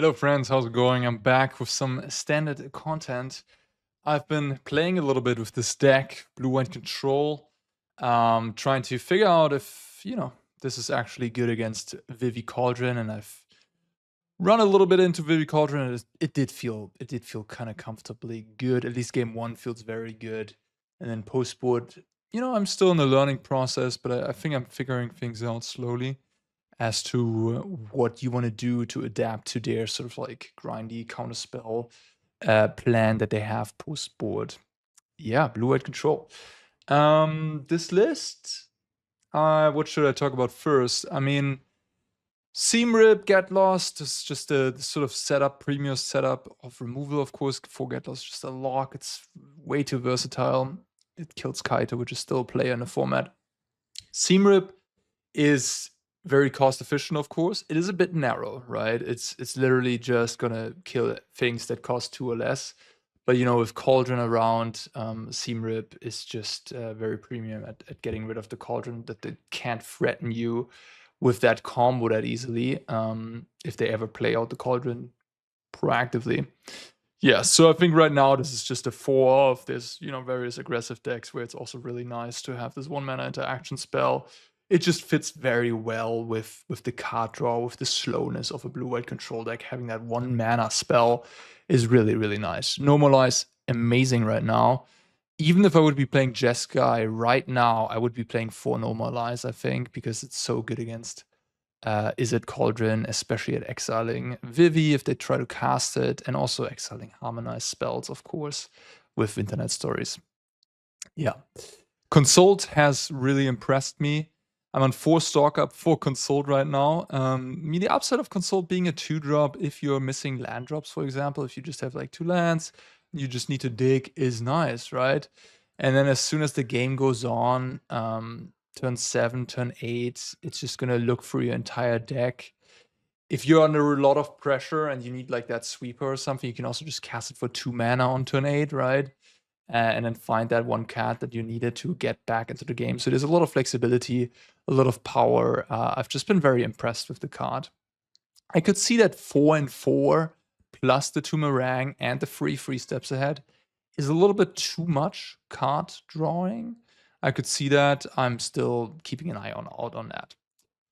Hello friends, how's it going? I'm back with some standard content. I've been playing a little bit with this deck, Blue-White Control, trying to figure out if, this is actually good against Vivi Cauldron, and I've run a little bit into Vivi Cauldron, and it did feel kind of comfortably good. At least game one feels very good. And then post-board, I'm still in the learning process, but I think I'm figuring things out slowly as to what you want to do to adapt to their sort of like grindy counterspell plan that they have post board. Yeah, Blue-White Control. This list, what should I talk about first? I mean, Seam Rip, Get Lost is just the sort of setup, premier setup of removal, of course. For Get Lost, just a lock. It's way too versatile. It kills Kaito, which is still a player in the format. Seam Rip is very cost efficient, of course. It is a bit narrow, right? It's literally just gonna kill things that cost 2 or less. But with Cauldron around, Seam Rip is just very premium at getting rid of the Cauldron, that they can't threaten you with that combo that easily if they ever play out the Cauldron proactively. Yeah, so I think right now this is just a 4 of this, various aggressive decks where it's also really nice to have this 1 mana interaction spell. It just fits very well with the card draw, with the slowness of a Blue-White Control deck. Having that 1 mana spell is really, really nice. Normalize, amazing right now. Even if I would be playing Jeskai right now, I would be playing 4 Normalize, I think, because it's so good against Izzet Cauldron, especially at exiling Vivi if they try to cast it, and also exiling Harmonized spells, of course, with Internet Stories. Yeah. Consult has really impressed me. I'm on 4 stock up for Consult right now. The upside of Consult being a 2-drop, if you're missing land drops, for example, if you just have like 2 lands, you just need to dig, is nice, right? And then as soon as the game goes on, turn 7, turn 8, it's just gonna look through your entire deck. If you're under a lot of pressure and you need like that sweeper or something, you can also just cast it for 2 mana on turn 8, right? And then find that 1 card that you needed to get back into the game. So there's a lot of flexibility, a lot of power. I've just been very impressed with the card. I could see that 4 and 4 plus the 2 Marang and the 3 steps ahead is a little bit too much card drawing. I could see that. I'm still keeping an eye out on that.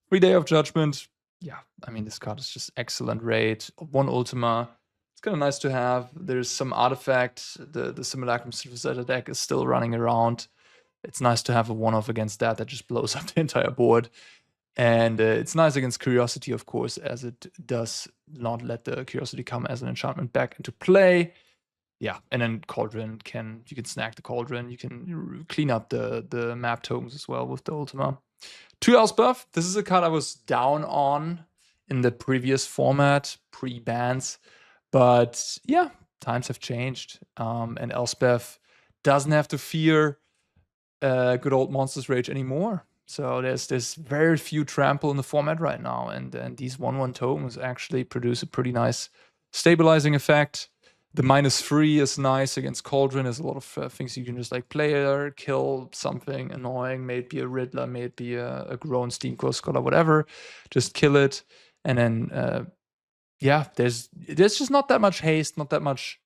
3 Day of Judgment. Yeah, I mean, this card is just excellent rate. 1 Ultima. It's kind of nice to have. There's some artifact. The Simulacrum Synthesizer deck is still running around. It's nice to have a 1-off against that just blows up the entire board. And it's nice against Curiosity, of course, as it does not let the Curiosity come as an enchantment back into play. Yeah, and then Cauldron you can snag the Cauldron. You can clean up the map tokens as well with the Ultima. 2 Elspeth. This is a card I was down on in the previous format, pre-bans. But yeah, times have changed. And Elspeth doesn't have to fear good old Monsters Rage anymore. So there's very few trample in the format right now. And these 1/1 tokens actually produce a pretty nice stabilizing effect. The -3 is nice against Cauldron. There's a lot of things you can just like play there, kill something annoying, may it be a Riddler, may it be a grown Steamcore Scholar, whatever. Just kill it. And then, yeah, there's just not that much haste, not that much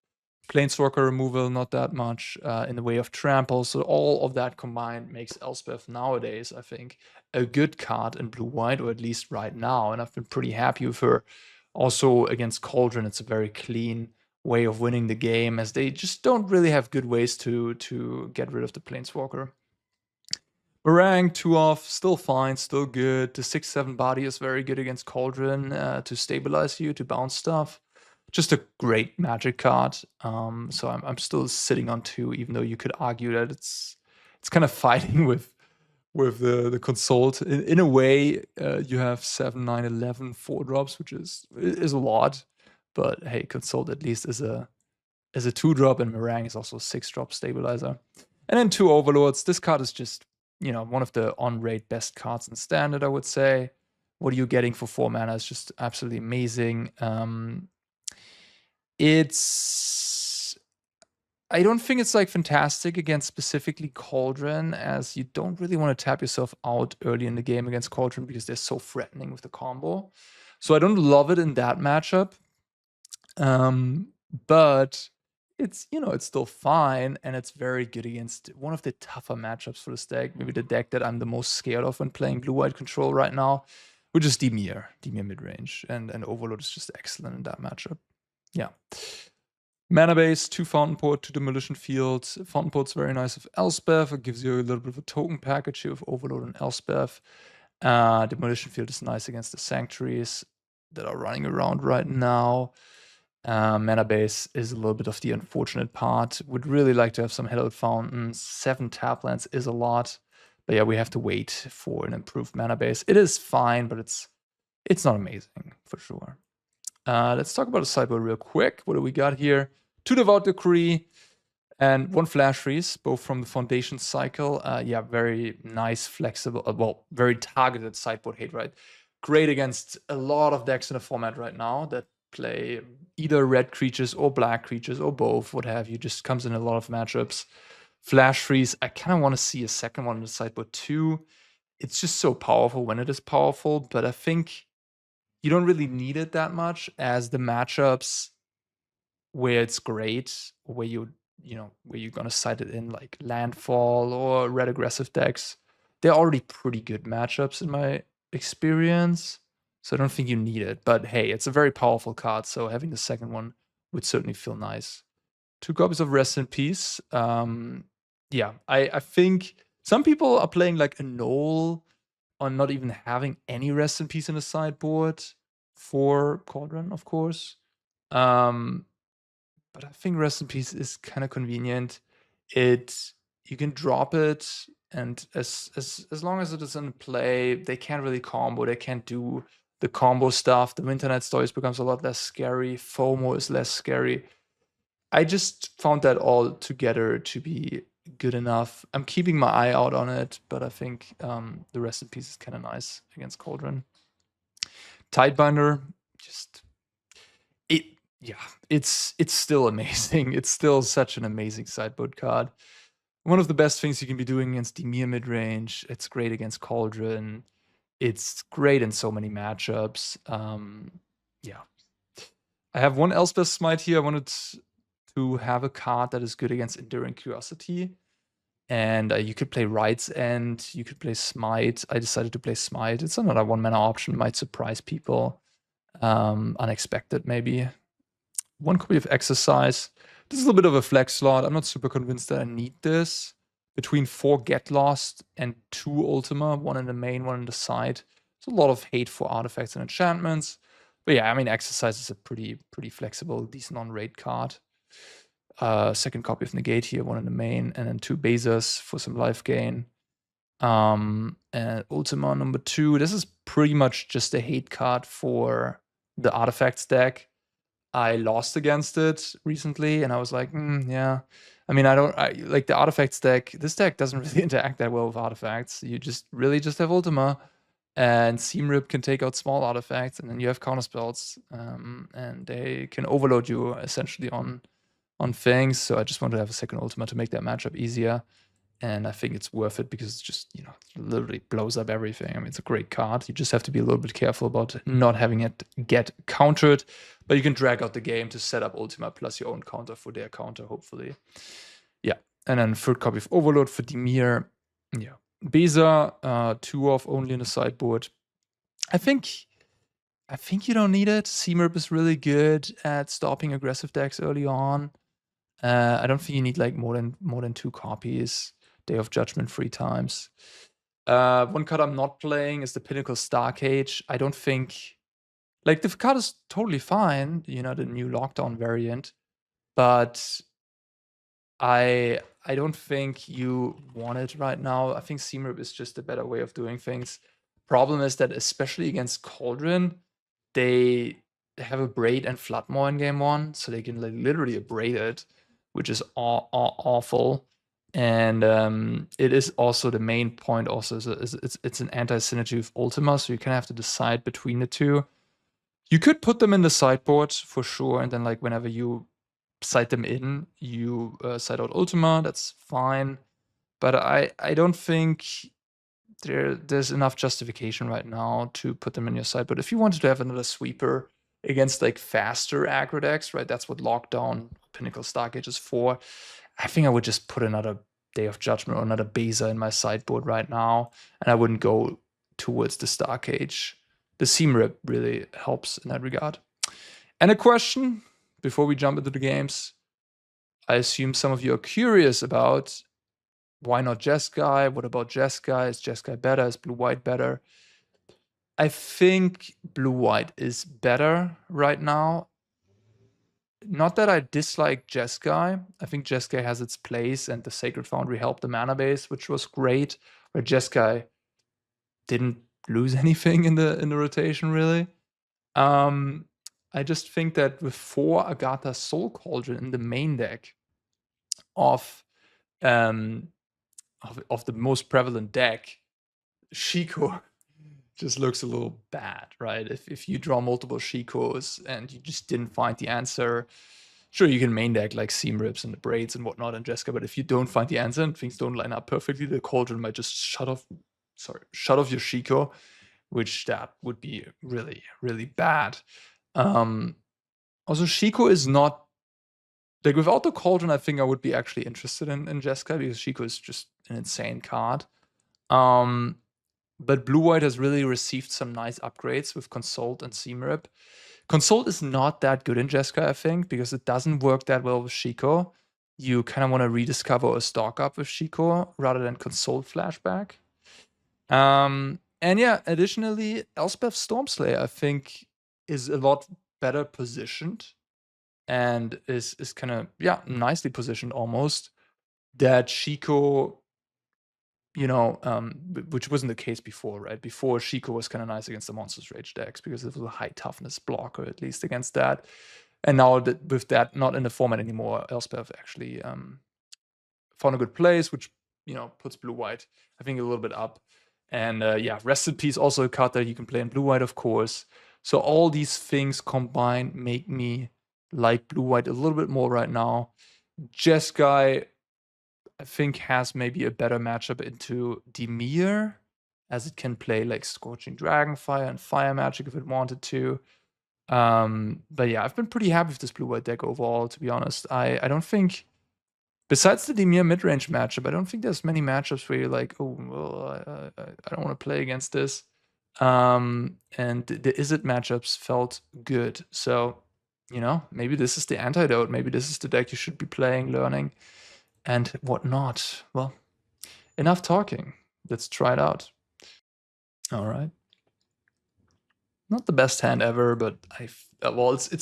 Planeswalker removal, not that much in the way of trample. So all of that combined makes Elspeth nowadays, I think, a good card in blue-white, or at least right now. And I've been pretty happy with her. Also against Cauldron, it's a very clean way of winning the game, as they just don't really have good ways to get rid of the Planeswalker. Marang, 2-off, still fine, still good. The 6/7 body is very good against Cauldron to stabilize you, to bounce stuff. Just a great Magic card. So I'm still sitting on 2, even though you could argue that it's kind of fighting with the Consult. In a way, you have 7, 9, 11 4-drops, which is a lot. But hey, Consult at least is a 2-drop, and Marang is also a 6-drop stabilizer. And then 2 Overlords. This card is just, one of the on-rate best cards in Standard, I would say. What are you getting for 4 mana is just absolutely amazing. I don't think it's like fantastic against specifically Cauldron, as you don't really want to tap yourself out early in the game against Cauldron because they're so threatening with the combo. So I don't love it in that matchup. But it's, it's still fine, and it's very good against one of the tougher matchups for this deck. Maybe the deck that I'm the most scared of when playing blue-white control right now, which is Dimir mid-range, and Overlord is just excellent in that matchup. Yeah. Mana base, 2 Fountainport, 2 Demolition Field. Fountainport's very nice with Elspeth. It gives you a little bit of a token package here with Overlord and Elspeth. Demolition Field is nice against the Sanctuaries that are running around right now. Mana base is a little bit of the unfortunate part. Would really like to have some Hallowed Fountains. 7 tap lands is a lot. But yeah, we have to wait for an improved mana base. It is fine, but it's not amazing for sure. Let's talk about the sideboard real quick. What do we got here? 2 Devout Decree and 1 Flashfreeze, both from the Foundation cycle. Yeah, very nice, flexible, well, very targeted sideboard hate, right? Great against a lot of decks in the format right now that play either red creatures or black creatures or both, what have you. Just comes in a lot of matchups. Flashfreeze, I kind of want to see a second one in the sideboard too. It's just so powerful when it is powerful, but I think you don't really need it that much, as the matchups where it's great, where where you're gonna side it in, like Landfall or red aggressive decks, they're already pretty good matchups in my experience. So I don't think you need it. But hey, it's a very powerful card, so having the second one would certainly feel nice. 2 copies of Rest in Peace. Yeah, I think some people are playing like a null on not even having any Rest in Peace in the sideboard for Cauldron, of course. But I think Rest in Peace is kind of convenient. You can drop it, and as long as it is in play, they can't really combo. They can't do the combo stuff. The Winternight Stories becomes a lot less scary. FOMO is less scary. I just found that all together to be good enough. I'm keeping my eye out on it, but I think the Rest in Peace is kind of nice against Cauldron. Tidebinder, it's still amazing. It's still such an amazing sideboard card. One of the best things you can be doing against Dimir midrange. It's great against Cauldron. It's great in so many matchups. Yeah. I have 1 Elspeth Smite here. I wanted to have a card that is good against Enduring Curiosity. And you could play Right's End. You could play Smite. I decided to play Smite. It's another 1 mana option. Might surprise people. Unexpected, maybe. 1 copy of Exorcise. This is a little bit of a flex slot. I'm not super convinced that I need this. Between 4 Get Lost and 2 Ultima, 1 in the main, 1 in the side. There's a lot of hate for artifacts and enchantments. But yeah, I mean, Exorcise is a pretty flexible, decent on-raid card. 2nd copy of Negate here, 1 in the main, and then 2 Bezas for some life gain. And Ultima number 2. This is pretty much just a hate card for the artifacts deck. I lost against it recently, and I was like, yeah. I mean, I like the artifacts deck. This deck doesn't really interact that well with artifacts. You just have Ultima, and Seamrip can take out small artifacts, and then you have counterspells, and they can overload you essentially on things. So I just wanted to have a second Ultima to make that matchup easier. And I think it's worth it because it's just, it literally blows up everything. I mean, it's a great card. You just have to be a little bit careful about not having it get countered. But you can drag out the game to set up Ultima plus your own counter for their counter, hopefully. Yeah. And then 3rd copy of Overlord for Dimir. Yeah. Beza, 2 off only in the sideboard. I think you don't need it. Seamrip is really good at stopping aggressive decks early on. I don't think you need like more than 2 copies. Day of Judgment 3 times. 1 card I'm not playing is the Pinnacle Starcage. I don't think, like, the card is totally fine, the new Lockdown variant, but I don't think you want it right now. I think Seamrip is just a better way of doing things. Problem is that, especially against Cauldron, they have Abrade and Floodmoor in game 1, so they can literally Abrade it, which is awful. And it is also the main point. Also, it's an anti-synergy with Ultima, so you kind of have to decide between the 2. You could put them in the sideboard for sure, and then like whenever you side them in, you side out Ultima. That's fine, but I don't think there's enough justification right now to put them in your sideboard. If you wanted to have another sweeper against like faster aggro decks, right? That's what Lockdown Pinnacle Stargate is for. I think I would just put another Day of Judgment or another Beza in my sideboard right now, and I wouldn't go towards the Starcage. The Seam Rip really helps in that regard. And a question before we jump into the games. I assume some of you are curious about why not Jeskai? What about Jeskai? Is Jeskai better? Is Blue-White better? I think Blue-White is better right now. Not that I dislike Jeskai. I think Jeskai has its place, and the Sacred Foundry helped the mana base, which was great. Where Jeskai didn't lose anything in the rotation, really. I just think that with 4 Agatha Soul Cauldron in the main deck of the most prevalent deck, Shiko just looks a little bad, right? If you draw multiple Shikos and you just didn't find the answer, sure, you can main deck like Seam Rips and the Braids and whatnot in Jeskai, but if you don't find the answer and things don't line up perfectly, the Cauldron might just shut off your Shiko, which that would be really, really bad. Also, Shiko is not like, without the Cauldron, I think I would be actually interested in Jeskai, because Shiko is just an insane card. But Blue-White has really received some nice upgrades with Consult and Seam Rip. Consult is not that good in Jeskai, I think, because it doesn't work that well with Shiko. You kind of want to rediscover a stock up with Shiko rather than Consult flashback. And yeah, additionally, Elspeth Stormslayer, I think, is a lot better positioned and is kind of, yeah, nicely positioned almost, that Shiko, which wasn't the case before, right? Before, Shiko was kind of nice against the Monsters Rage decks because it was a high toughness blocker, at least against that. And now that with that not in the format anymore, Elspeth actually found a good place, which puts Blue-White, I think, a little bit up. And yeah, Rest in Peace, also a card that you can play in Blue-White, of course. So all these things combined make me like Blue-White a little bit more right now. Jeskai, I think, has maybe a better matchup into Dimir, as it can play like Scorching Dragonfire and Fire Magic if it wanted to. But yeah, I've been pretty happy with this Blue-White deck overall, to be honest. I don't think, besides the Dimir mid-range matchup, I don't think there's many matchups where you're like, oh, well, I don't want to play against this. And the Izzet matchups felt good. So, maybe this is the antidote. Maybe this is the deck you should be playing, learning, and whatnot. Well, enough talking. Let's try it out. All right. Not the best hand ever, but it's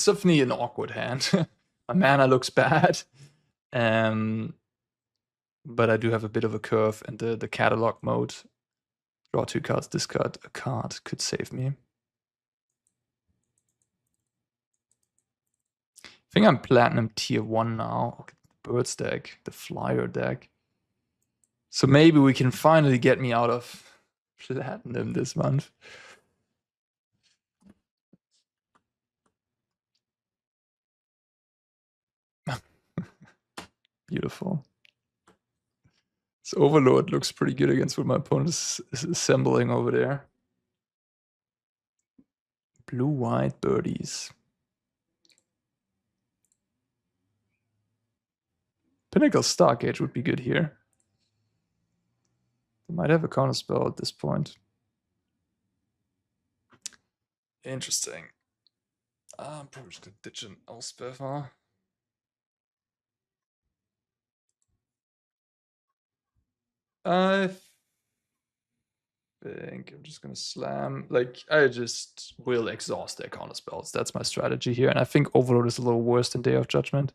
definitely an awkward hand. My mana looks bad. But I do have a bit of a curve, and the catalog mode, draw 2 cards, discard a card, could save me. I think I'm Platinum Tier 1 now. Okay, the Birds deck, the Flyer deck. So maybe we can finally get me out of Platinum this month. Beautiful. This Overlord looks pretty good against what my opponent is assembling over there. Blue-White Birdies. Pinnacle Stargate would be good here. They might have a counter spell at this point. Interesting. I'm probably just gonna ditch an Elspeth, huh? I think I'm just gonna slam. Like, I just will exhaust their counter spells. That's my strategy here. And I think Overlord is a little worse than Day of Judgment.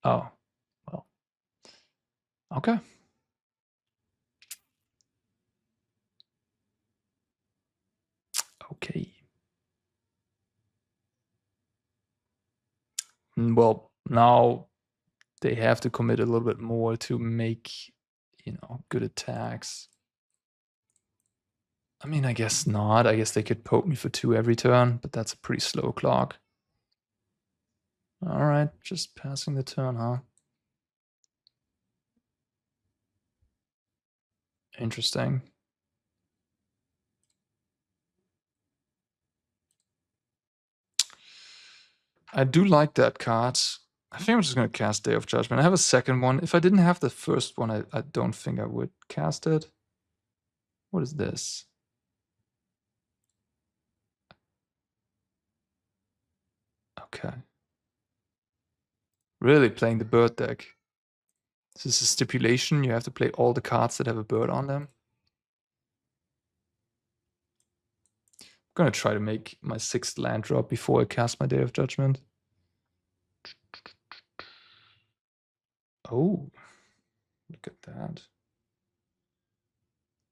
Oh, well. Okay. Okay. Well, now they have to commit a little bit more to make, good attacks. I mean, I guess not. I guess they could poke me for 2 every turn, but that's a pretty slow clock. All right, just passing the turn, huh? Interesting. I do like that card. I think I'm just going to cast Day of Judgment. I have a second one. If I didn't have the first one, I don't think I would cast it. What is this? Okay. Really playing the bird deck. This is a stipulation. You have to play all the cards that have a bird on them. I'm going to try to make my 6th land drop before I cast my Day of Judgment. Oh, look at that.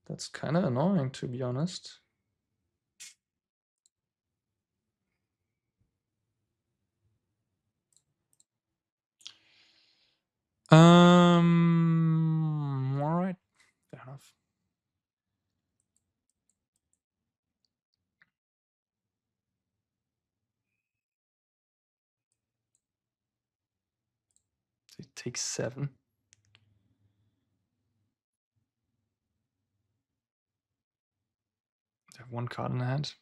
That's kind of annoying, to be honest. All right, fair enough. So it takes 7. I have 1 card in hand.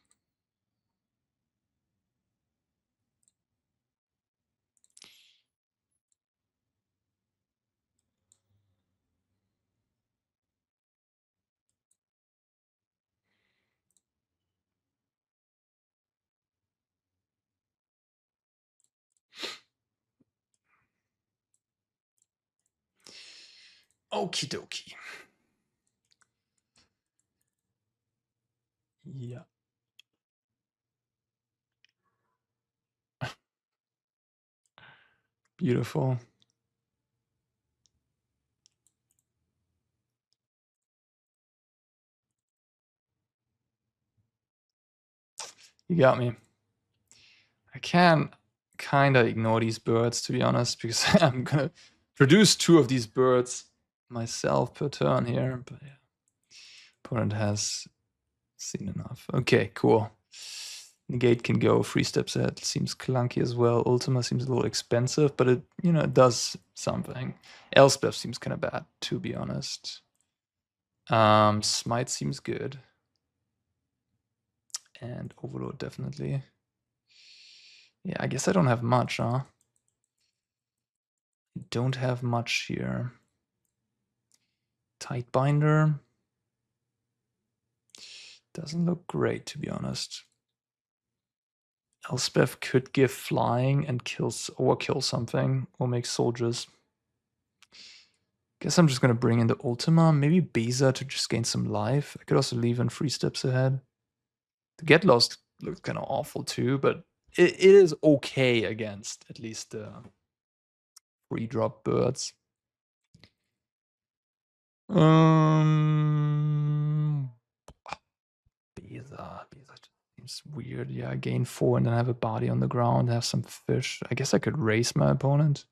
Okie dokie. Yeah. Beautiful. You got me. I can kind of ignore these birds, to be honest, because I'm going to produce 2 of these birds myself per turn here. But yeah, opponent has seen enough. Okay, cool. Negate can go 3 steps ahead. Seems clunky as well. Ultima seems a little expensive, but it, you know, it does something. Elspeth seems kind of bad, to be honest. Smite seems good. And Overlord definitely. Yeah, I guess I don't have much, huh? Don't have much here. Tidebinder. Doesn't look great, to be honest. Elspeth could give flying and overkill something, or make soldiers. Guess I'm just gonna bring in the Ultima, maybe Beza to just gain some life. I could also leave in 3 steps ahead. The Get Lost looks kind of awful too, but it is okay against at least the 3-drop birds. Beza just seems weird. Yeah, I gain 4 and then have a body on the ground, have some fish. I guess I could race my opponent.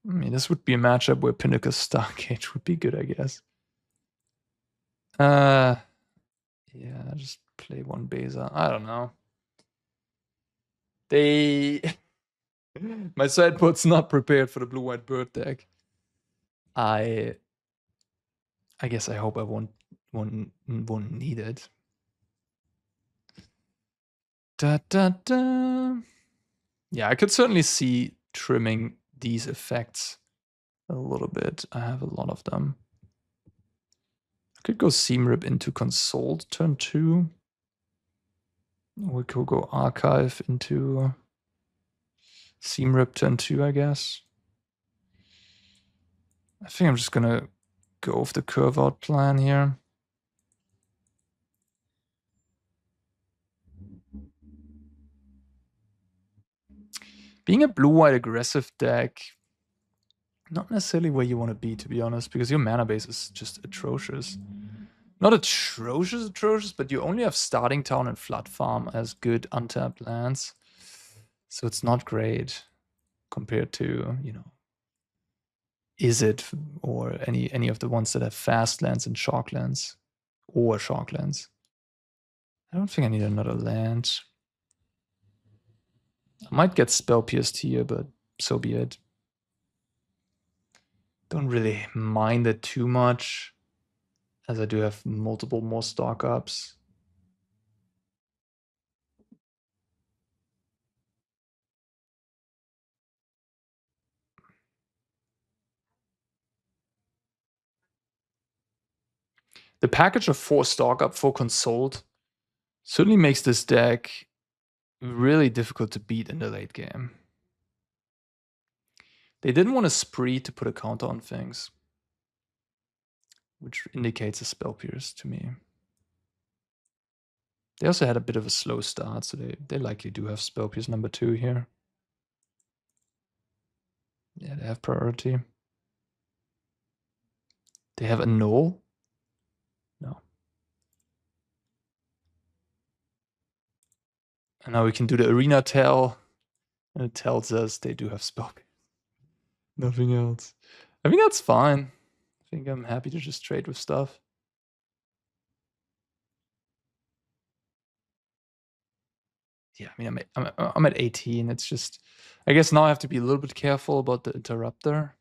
I mean, this would be a matchup where Pinnacle Starcage would be good, I guess. Yeah, just play 1 Beza. I don't know. My sideboard's not prepared for the blue-white bird deck. I guess I hope I won't need it. Yeah, I could certainly see trimming these effects a little bit. I have a lot of them. I could go Seam Rip into Consult turn 2. We could go Archive into Seam Rip turn 2, I guess. I think I'm just gonna go with the curve out plan here. Being a blue-white aggressive deck, not necessarily where you want to be, to be honest, because your mana base is just atrocious. Not atrocious, but you only have Starting Town and Flood Farm as good untapped lands. So it's not great compared to, you know, Izzet or any of the ones that have fast lands and shock lands or shock lands. I don't think I need another land. I might get Spell Pierced here, but so be it. Don't really mind it too much. as I do have multiple more stock ups. The package of 4 stock up, 4 consult certainly makes this deck really difficult to beat in the late game. They didn't want a spree to put a counter on things, which indicates a spell pierce to me. They also had a bit of a slow start, so they likely do have spell pierce number 2 here. Yeah, they have priority. They have a null? No. And now we can do the arena tell, and it tells us they do have spell pierce. Nothing else. I think that's fine. I think I'm happy to just trade with stuff. Yeah, I mean, I'm at 18. It's just, I guess now I have to be a little bit careful about the interrupter.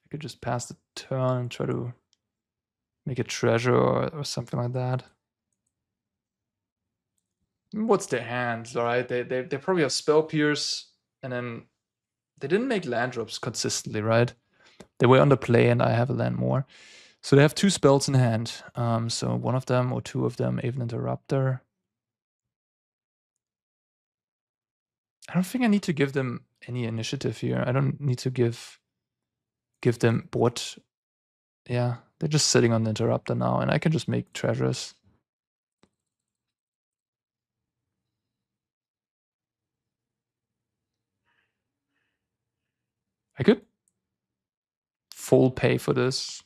I could just pass the turn and try to make a treasure or something like that. What's their hand, all right? They probably have spell pierce, and then they didn't make land drops consistently, right? They were under play, and I have a land more. So they have 2 spells in hand. So one of them or 2 of them, even interrupter. I don't think I need to give them any initiative here. I don't need to give them what. Yeah, they're just sitting on the interrupter now, and I can just make treasures. I could full pay for this.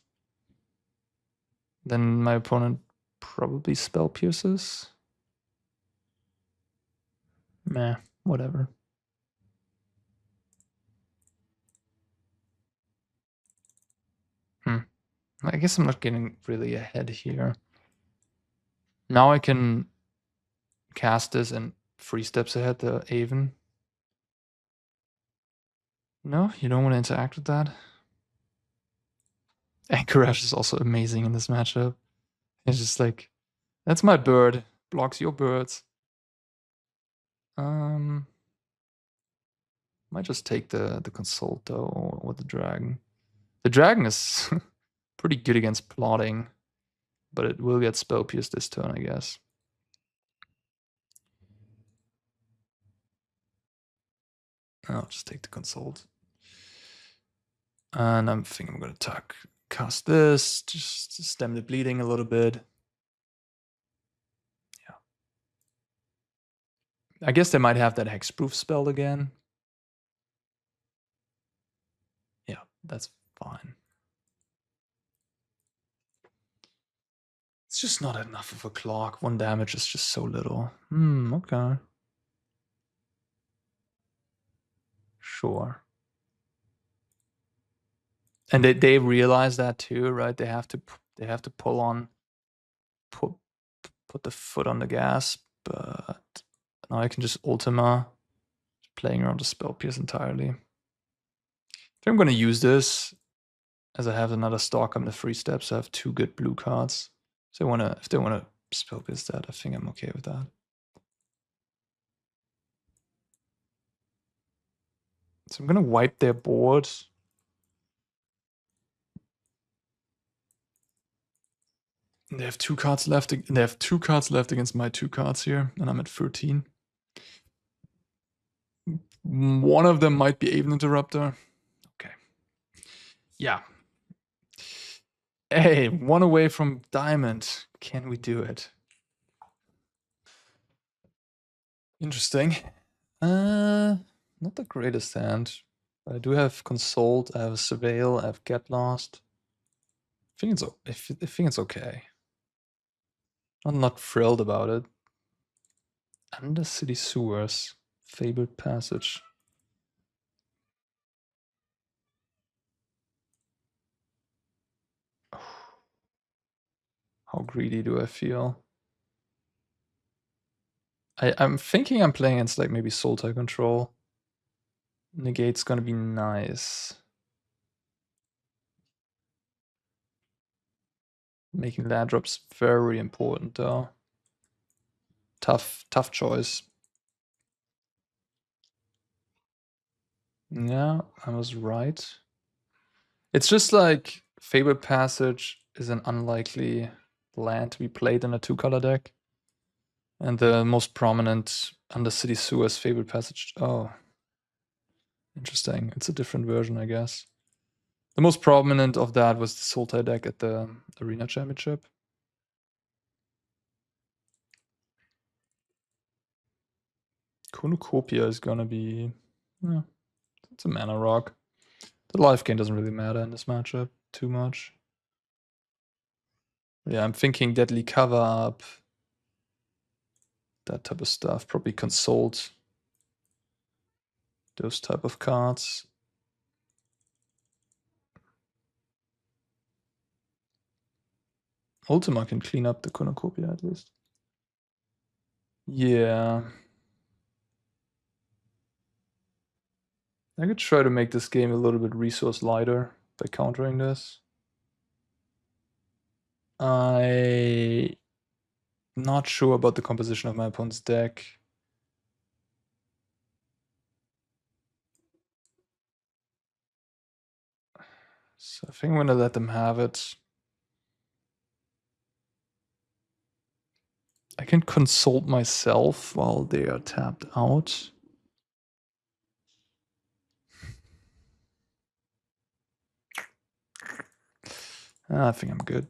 Then my opponent probably spell pierces. Meh, whatever. I guess I'm not getting really ahead here. Now I can cast this and 3 steps ahead the Aven. No, you don't want to interact with that? Anchorage is also amazing in this matchup. It's just like, that's my bird. Blocks your birds. Might just take the consult though, or the dragon. The dragon is pretty good against plotting, but it will get spell pierced this turn, I guess. I'll just take the consult. And I'm thinking I'm gonna cast this, just to stem the bleeding a little bit. Yeah. I guess they might have that hexproof spell again. Yeah, that's fine. It's just not enough of a clock. 1 damage is just so little. Okay. Sure. And they realize that too, right? They have to put the foot on the gas, but now I can just Ultima, playing around the spell pierce entirely. I think I'm gonna use this, as I have another stock on the 3 steps. I have 2 good blue cards. So if they wanna spell pierce that, I think I'm okay with that. So I'm gonna wipe their board. They have 2 cards left. They have 2 cards left against my 2 cards here, and I'm at 13. One of them might be Aven Interrupter. Okay. Yeah. Hey, 1 away from Diamond. Can we do it? Interesting. Not the greatest hand. I do have Consult, I have Surveil, I have Get Lost. I think it's okay. I'm not thrilled about it. Undercity Sewers. Fabled Passage. How greedy do I feel? I'm thinking I'm playing against like maybe Sultai control. Negate's gonna be nice. Making land drops very important though. Tough choice. Yeah, I was right. It's just like Fabled Passage is an unlikely land to be played in a 2-color deck. And the most prominent Undercity Sewer is Fabled Passage. Oh. Interesting. It's a different version, I guess. The most prominent of that was the Sultai deck at the Arena Championship. Cornucopia is gonna be... Yeah, it's a mana rock. The life gain doesn't really matter in this matchup too much. Yeah, I'm thinking Deadly Cover Up. That type of stuff. Probably Consult. Those type of cards. Ultima can clean up the Cornucopia at least. Yeah. I could try to make this game a little bit resource lighter by countering this. I'm not sure about the composition of my opponent's deck. So I think I'm gonna let them have it. I can consult myself while they are tapped out. I think I'm good.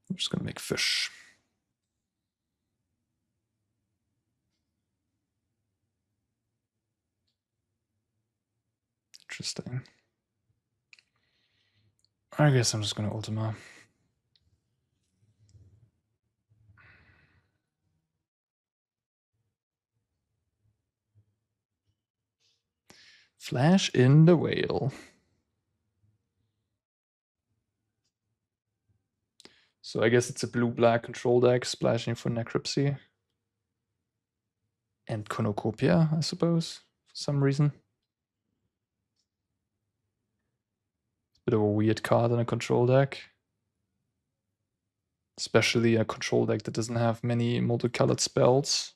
I'm just gonna make fish. Interesting. I guess I'm just gonna Ultima. Flash in the whale. So I guess it's a blue-black control deck splashing for Necropsy. And Cornucopia, I suppose, for some reason. Bit of a weird card in a control deck. Especially a control deck that doesn't have many multicolored spells.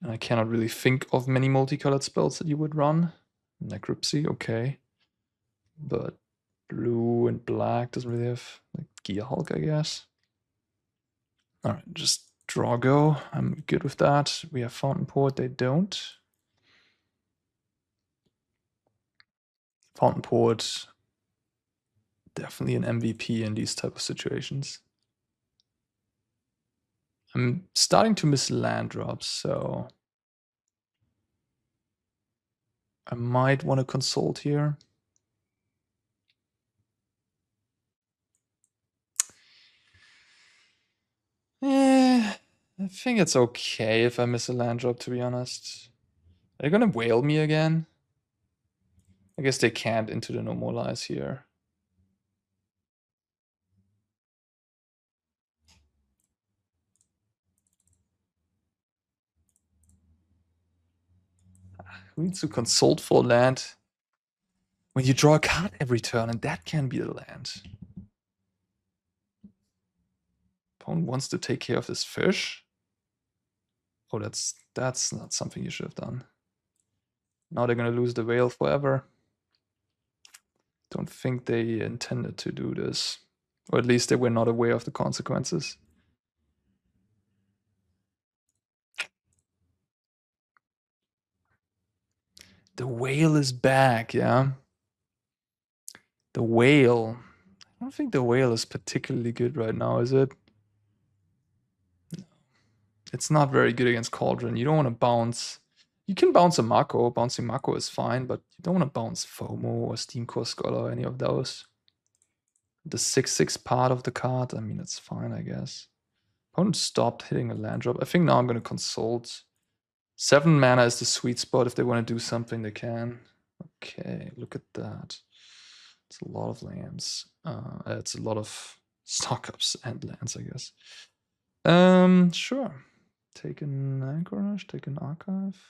And I cannot really think of many multicolored spells that you would run. Necropsy, okay. But blue and black doesn't really have like Gear Hulk, I guess. Alright, just draw go. I'm good with that. We have Fountainport, they don't. Fountainport, definitely an MVP in these type of situations. I'm starting to miss land drops, so I might want to consult here. I think it's okay if I miss a land drop, to be honest. Are they gonna whale me again? I guess they can't into the Normalize here. Who needs to consult for land when you draw a card every turn, and that can be the land? Opponent wants to take care of this fish. Oh, that's not something you should have done. Now they're gonna lose the whale forever. Don't think they intended to do this. Or at least they were not aware of the consequences. The whale is back, yeah? The whale. I don't think the whale is particularly good right now, is it? No. It's not very good against Cauldron. You don't want to bounce. You can bounce a Mako. Bouncing Mako is fine, but you don't want to bounce FOMO or Steam Core Scholar or any of those. The 6/6 part of the card, I mean, it's fine, I guess. Opponent stopped hitting a land drop. I think now I'm going to consult. 7 mana is the sweet spot. If they want to do something, they can. Okay, look at that. It's a lot of lands. It's a lot of Stock-ups and lands, I guess. Sure. Take an Anchorage, take an Archive.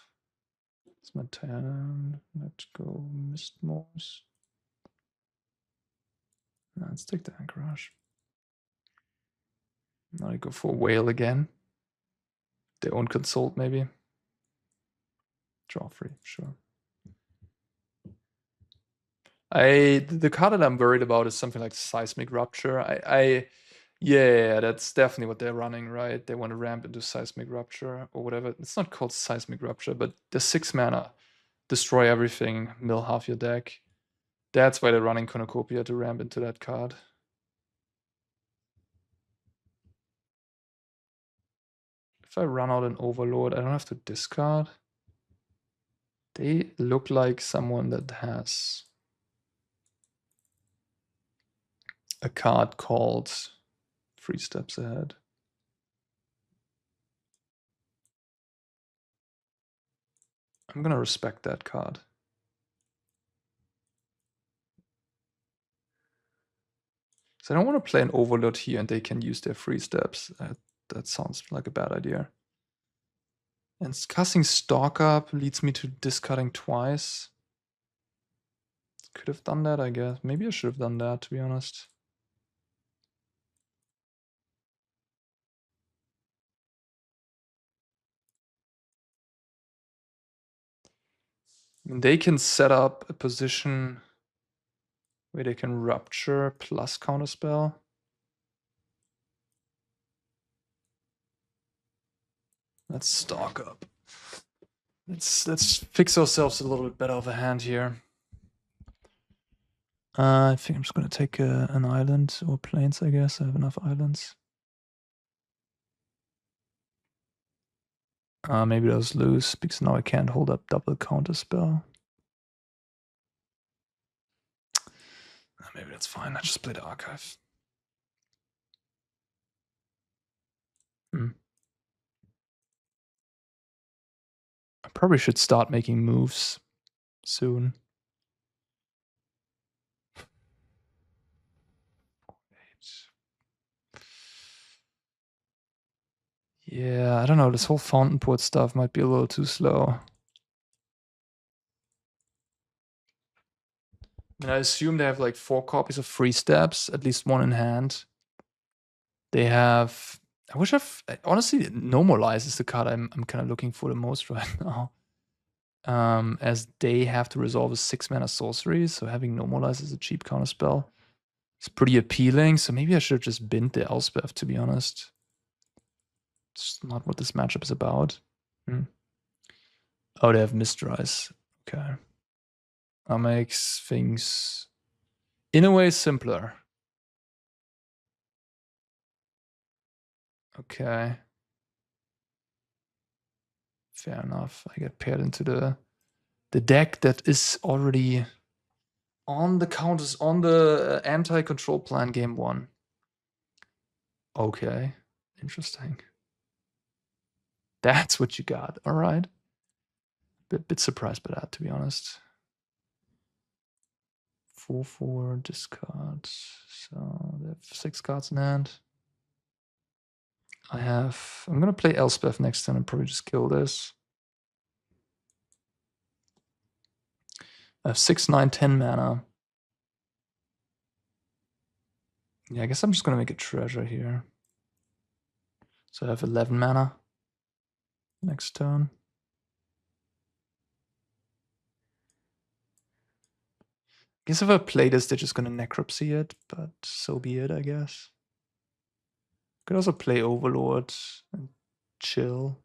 It's my turn. Let's go Mistmoors. Let's take the Anchorage. Now I go for a whale again. Their own consult, maybe. Draw free, sure. The card that I'm worried about is something like Seismic Rupture. Yeah, that's definitely what they're running, right? They want to ramp into Seismic Rupture or whatever. It's not called Seismic Rupture, but the 6 mana, destroy everything, mill half your deck. That's why they're running Cornucopia to ramp into that card. If I run out an Overlord, I don't have to discard. They look like someone that has a card called 3 Steps Ahead. I'm gonna respect that card. So I don't want to play an Overlord here and they can use their 3 steps. That sounds like a bad idea. And casting Stalk Up leads me to discarding twice. Could have done that, I guess. Maybe I should have done that, to be honest. I mean, they can set up a position where they can Rupture plus Counterspell. Let's Stalk Up. Let's fix ourselves a little bit better of a hand here. I think I'm just gonna take an island or plains, I guess. I have enough islands. Maybe those lose because now I can't hold up double Counterspell. Maybe that's fine. I just play the Archive. I probably should start making moves soon. Yeah, I don't know. This whole Fountainport stuff might be a little too slow. I mean, I assume they have like 4 copies of 3 steps, at least 1 in hand. They have. I wish honestly, Normalize is the card I'm kind of looking for the most right now. As they have to resolve a 6 mana sorcery, so having Normalize as a cheap counterspell is pretty appealing. So maybe I should have just binned the Elspeth, to be honest. It's not what this matchup is about. Oh, they have Mistrise. Okay. That makes things, in a way, simpler. Okay. Fair enough. I get paired into the deck that is already on the counters, on the anti-control plan game 1. Okay. Interesting. That's what you got. All right. Bit surprised by that, to be honest. 4/4 discard. So they have 6 cards in hand. I'm gonna play Elspeth next turn and probably just kill this. I have 6, 9, 10 mana. Yeah, I guess I'm just gonna make a treasure here. So I have 11 mana next turn. I guess if I play this, they're just gonna necropsy it, but so be it, I guess. Could also play Overlord and chill.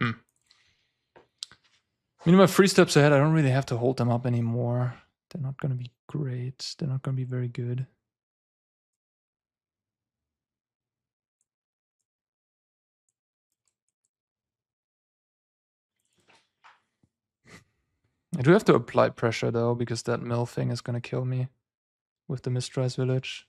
I mean, my 3 steps ahead, I don't really have to hold them up anymore. They're not gonna be great. They're not gonna be very good. I do have to apply pressure though, because that mill thing is gonna kill me with the Mistrise Village.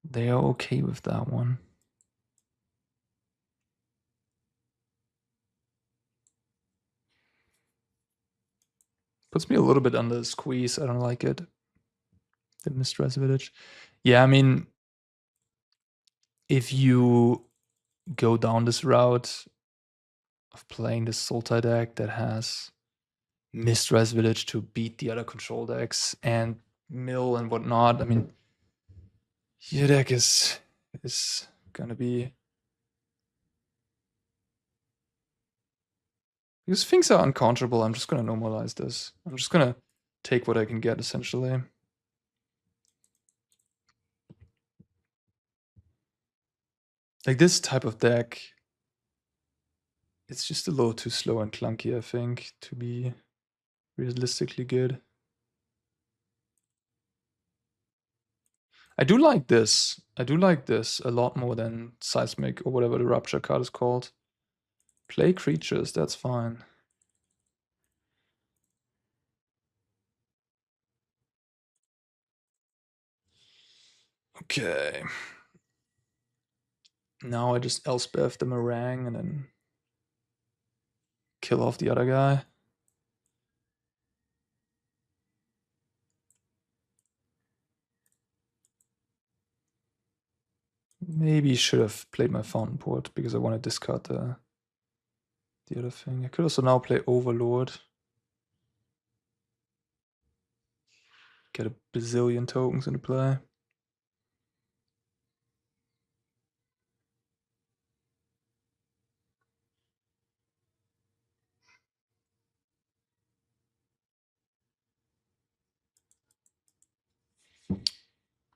They are okay with that one. Puts me a little bit under the squeeze. I don't like it. The Mistress Village. Yeah, I mean, if you go down this route of playing this Sultai deck that has Mistress Village to beat the other control decks and mill and whatnot, I mean, your deck is gonna be, because things are uncontrollable. I'm just gonna normalize this. I'm just gonna take what I can get, essentially. Like this type of deck, it's just a little too slow and clunky, I think, to be realistically good. I do like this. I do like this a lot more than Seismic or whatever the Rupture card is called. Play creatures, that's fine. Okay. Now I just Elspeth the Marang and then kill off the other guy. Maybe should have played my Fountainport because I want to discard the other thing. I could also now play Overlord. Get a bazillion tokens into play.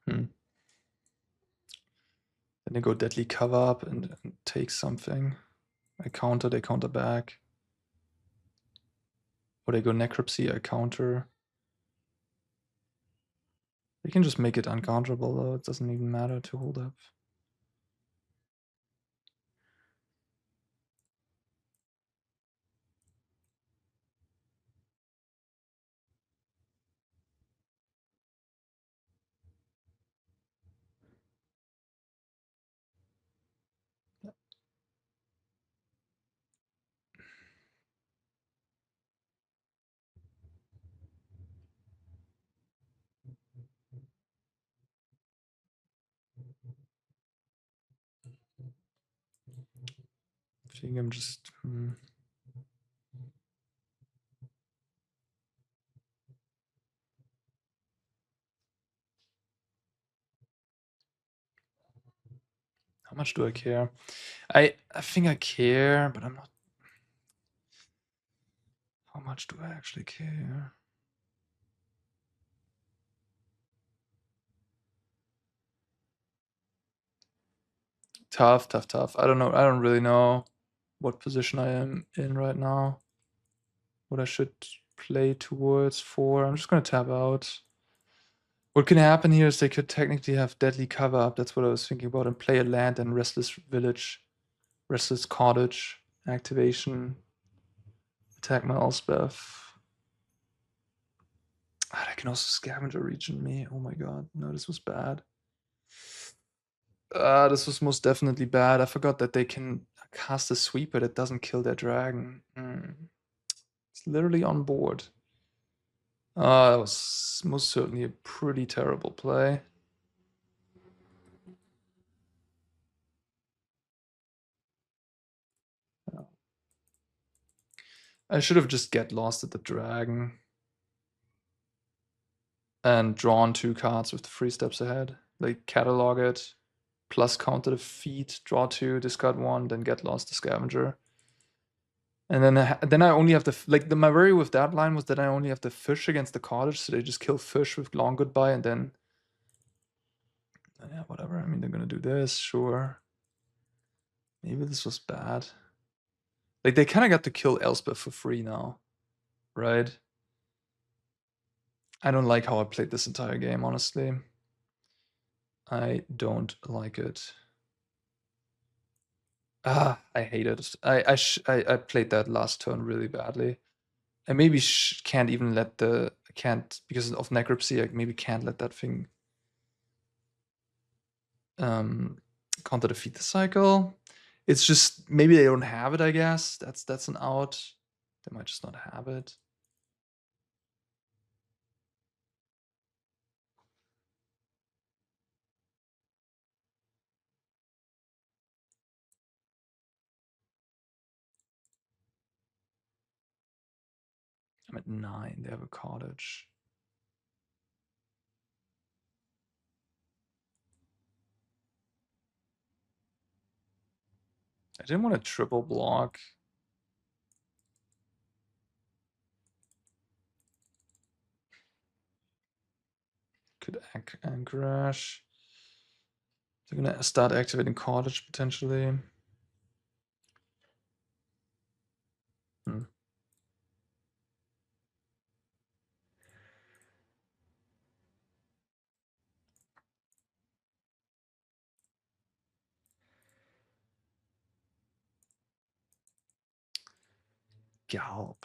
Then they go Deadly Cover Up and take something. I counter, they counter back. Or they go Necropsy, I counter. They can just make it uncounterable though, it doesn't even matter to hold up. I think I'm just... How much do I care? I think I care, but I'm not... How much do I actually care? Tough. I don't know. I don't really know what position I am in right now. What I should play towards for. I'm just going to tap out. What can happen here is they could technically have Deadly Cover Up. That's what I was thinking about. And play a land and Restless Village. Restless Cottage. Activation. Attack my Elspeth. I can also Scavenger Regent me. Oh my god. No, this was bad. This was most definitely bad. I forgot that they can cast a sweeper that doesn't kill their dragon. It's literally on board. That was most certainly a pretty terrible play. I should have just get lost at the dragon and drawn 2 cards with the 3 steps ahead. Like catalog it, plus counter the feat, draw 2, discard 1, then get lost the scavenger. And then I only have the my worry with that line was that I only have the fish against the cottage, so they just kill fish with long goodbye, and then yeah, whatever. I mean, they're gonna do this, sure. Maybe this was bad. Like they kind of got to kill Elspeth for free now, right? I don't like how I played this entire game, honestly. I don't like it. I hate it. I played that last turn really badly. I maybe can't even let the can't because of necropsy. I maybe can't let that thing counter defeat the cycle. It's just maybe they don't have it. I guess that's an out. They might just not have it. I'm at 9. They have a cottage. I didn't want to triple block. Could Anchorage. They're gonna start activating cottage potentially. Hmm.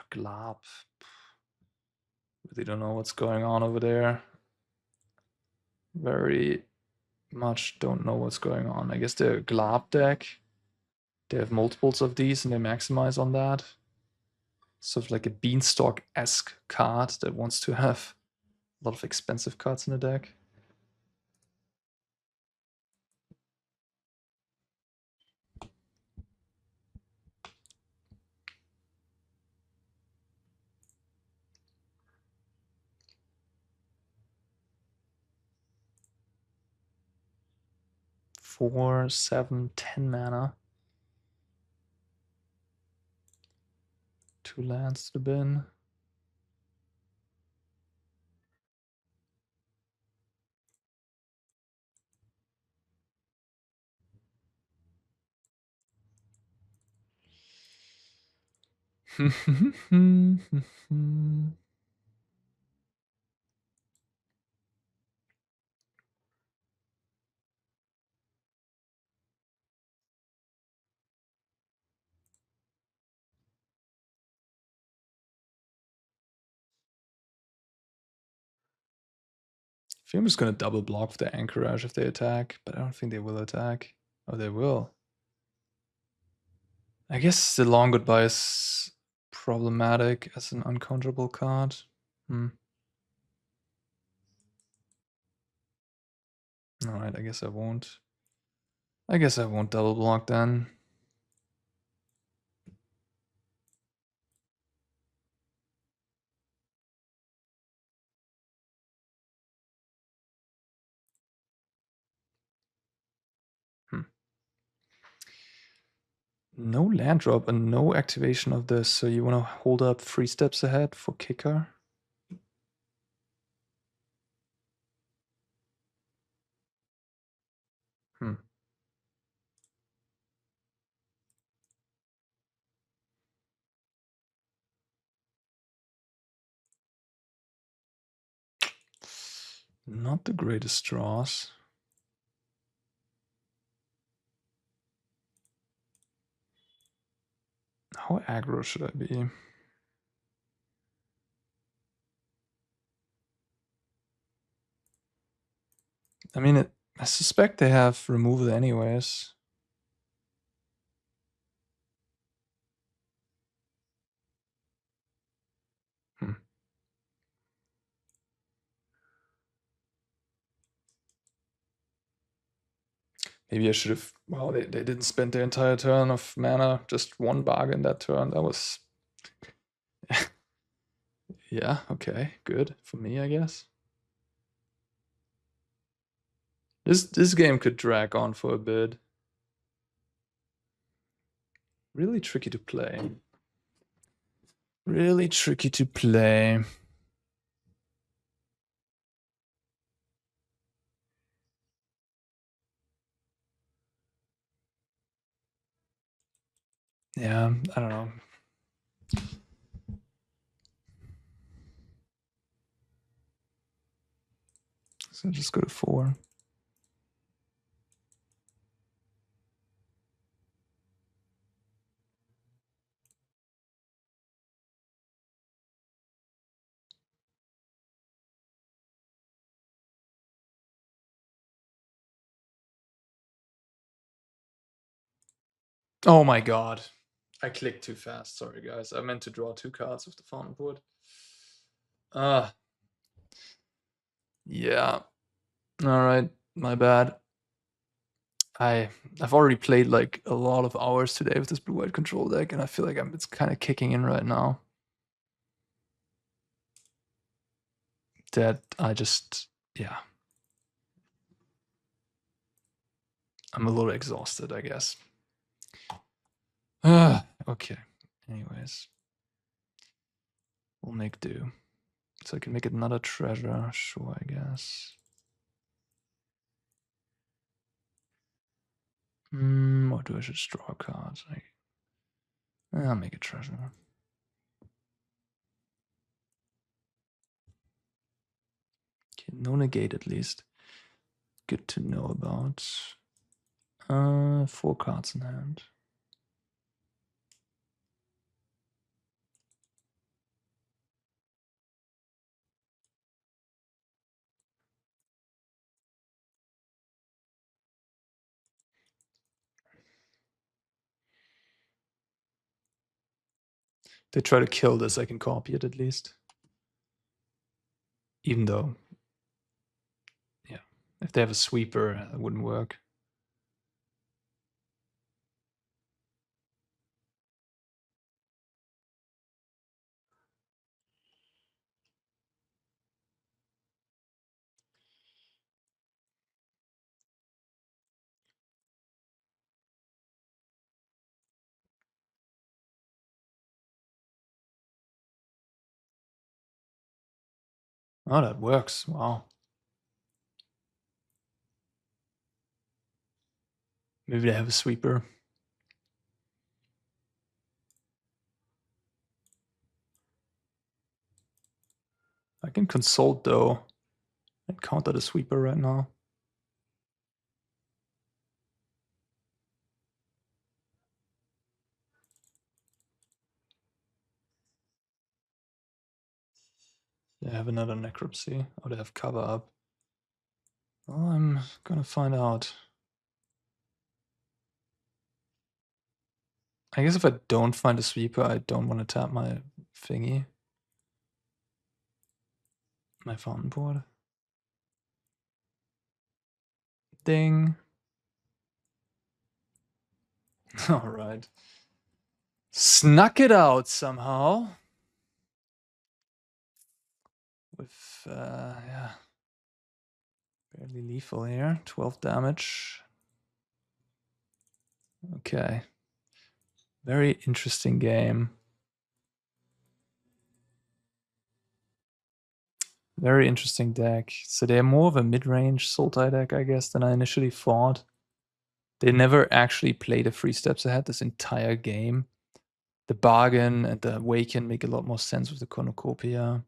Glab. Really don't know what's going on over there. Very much don't know what's going on. I guess they're a Glab deck. They have multiples of these and they maximize on that. Sort of like a Beanstalk-esque card that wants to have a lot of expensive cards in the deck. Four, 7, 10 mana. 2 lands to the bin. I think I'm just going to double block with the Anchorage if they attack, but I don't think they will attack. Oh, they will. I guess the long goodbye is problematic as an uncounterable card. Alright, I guess I won't. I guess I won't double block then. No land drop and no activation of this, so you want to hold up 3 steps ahead for kicker? Not the greatest draws. How aggro should I be? I mean, I suspect they have removal anyways. Maybe I should have. Well, they didn't spend their entire turn of mana, just 1 bargain that turn. That was. Yeah, okay, good for me, I guess. This game could drag on for a bit. Really tricky to play. Really tricky to play. Yeah, I don't know. So just go to 4. Oh my god. I clicked too fast. Sorry, guys. I meant to draw 2 cards with the Fountainport. Yeah. Alright. My bad. I've already played like a lot of hours today with this blue-white control deck, and I feel like it's kind of kicking in right now. That I just, yeah. I'm a little exhausted, I guess. Okay. Anyways. We'll make do. So I can make it another treasure, sure, I guess. Or do I just draw a card? I'll make a treasure. Okay, no negate at least. Good to know about. 4 cards in hand. They try to kill this, I can copy it at least. Even though, yeah, if they have a sweeper, it wouldn't work. Oh, that works. Wow. Maybe they have a sweeper. I can consult though and counter the sweeper right now. They have another necropsy. Oh, they have cover up. Well, I'm gonna find out. I guess if I don't find a sweeper, I don't want to tap my thingy. My Fountainport. Ding. Alright. Snuck it out somehow. With, yeah. Barely lethal here. 12 damage. Okay. Very interesting game. Very interesting deck. So they're more of a mid-range Sultai deck, I guess, than I initially thought. They never actually played a 3 steps ahead this entire game. The bargain and the awaken make a lot more sense with the cornucopia.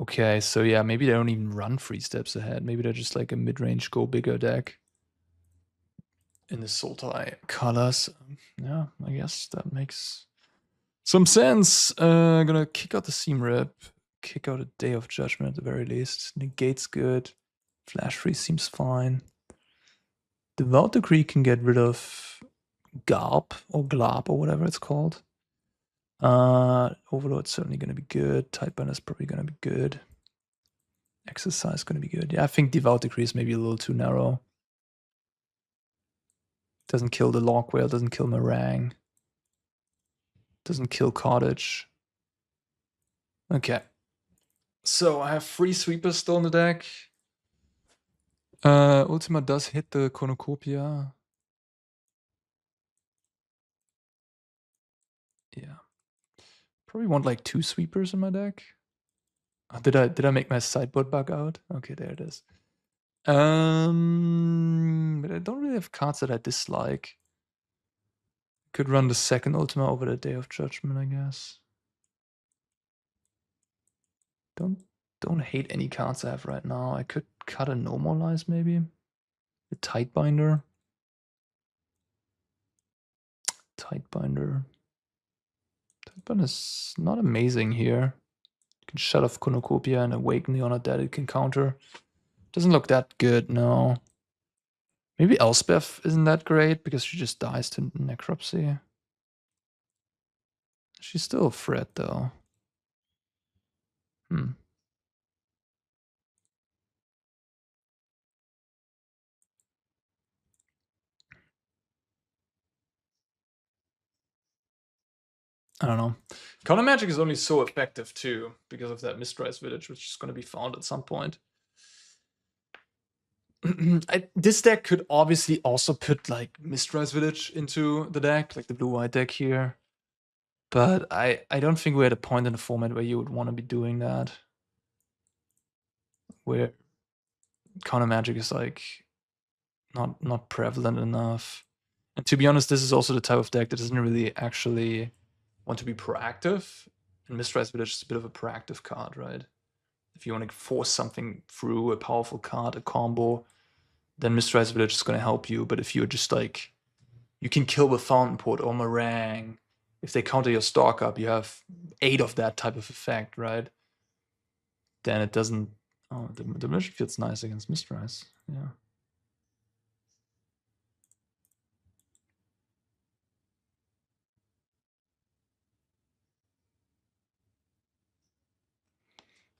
Okay, so yeah, maybe they don't even run 3 steps ahead. Maybe they're just like a mid-range go bigger deck in the Sultai colors. Yeah, I guess that makes some sense. Gonna kick out the Seam Rip, kick out a Day of Judgment at the very least. Negate's good. Flashfreeze seems fine. Devout Decree can get rid of Garp or Glop or whatever it's called. Overlord's certainly gonna be good. Tidebinder's probably gonna be good. Exorcise gonna be good. Yeah, I think Devout Decree is maybe a little too narrow. Doesn't kill the Log Whale, doesn't kill Marang. Doesn't kill Cottage. Okay. So I have 3 sweepers still in the deck. Ultima does hit the cornucopia. Yeah. Probably want like 2 sweepers in my deck. Oh, did I make my sideboard bug out? Okay, there it is. But I don't really have cards that I dislike. Could run the second Ultima over the Day of Judgment, I guess. Don't hate any cards I have right now. I could cut a Normalize maybe. The Tidebinder. Tidebinder is not amazing here. You can shut off Cornucopia and awaken the Honored Dead it can counter. Doesn't look that good, no. Maybe Elspeth isn't that great because she just dies to necropsy. She's still a threat though. I don't know. Counter magic is only so effective too because of that Mistrise village, which is going to be found at some point. This deck could obviously also put like Mistrise village into the deck, like the blue-white deck here. But I don't think we're at a point in the format where you would want to be doing that. Where counter magic is like not prevalent enough. And to be honest, this is also the type of deck that doesn't really actually want to be proactive. And Mistrise Village is a bit of a proactive card, right? If you want to force something through a powerful card, a combo, then Mistrise Village is going to help you. But if you're just like, you can kill with Fountainport or Marang. If they counter your stock up, you have 8 of that type of effect, right? Then it doesn't. Oh, the Demolition Field's nice against Mistrise. Yeah.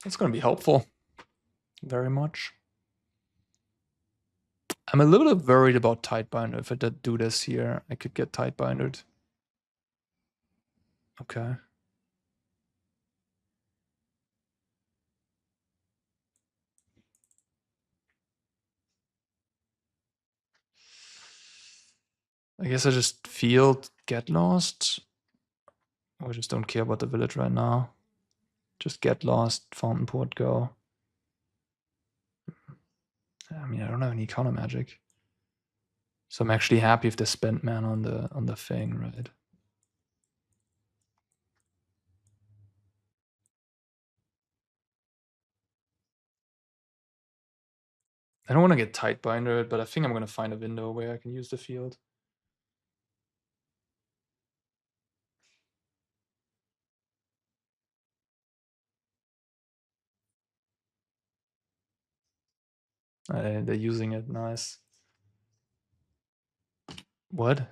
It's going to be helpful. Very much. I'm a little bit worried about Tidebinder. If I did do this here, I could get Tidebindered. Okay. I guess I just field, get lost. I just don't care about the village right now. Just get lost, Fountainport, go. I mean, I don't have any counter magic. So I'm actually happy if they spent mana on the thing, right? I don't want to get Tidebindered, but I think I'm going to find a window where I can use the field. They're using it, nice. What?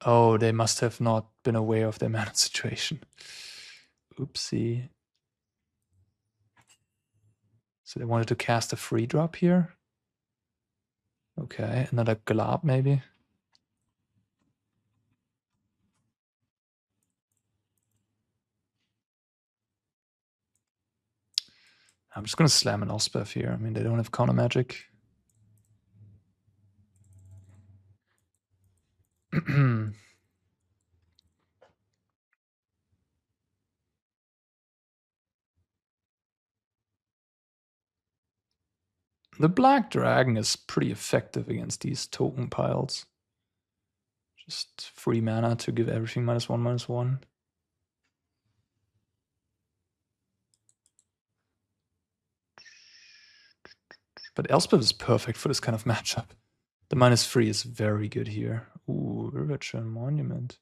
Oh, they must have not been aware of their mana situation. Oopsie. So they wanted to cast a free drop here. Okay, another Glab maybe. I'm just gonna slam an Elspeth here. I mean, they don't have counter magic. The Black Dragon is pretty effective against these token piles. Just free mana to give everything -1/-1. But Elspeth is perfect for this kind of matchup. The -3 is very good here. Ooh, River Monument.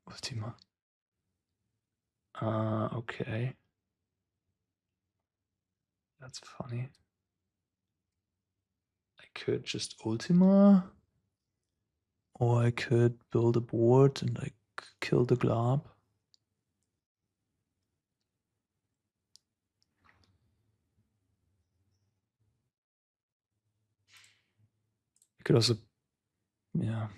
Ultima. Okay. That's funny. I could just Ultima. Or I could build a board and like kill the Glab. I could also, yeah.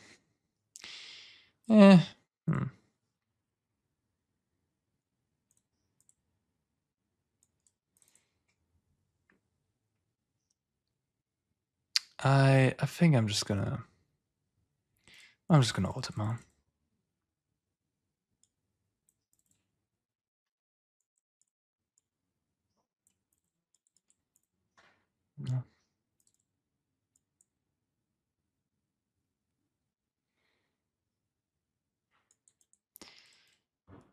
I think I'm just gonna Ultima. Yeah.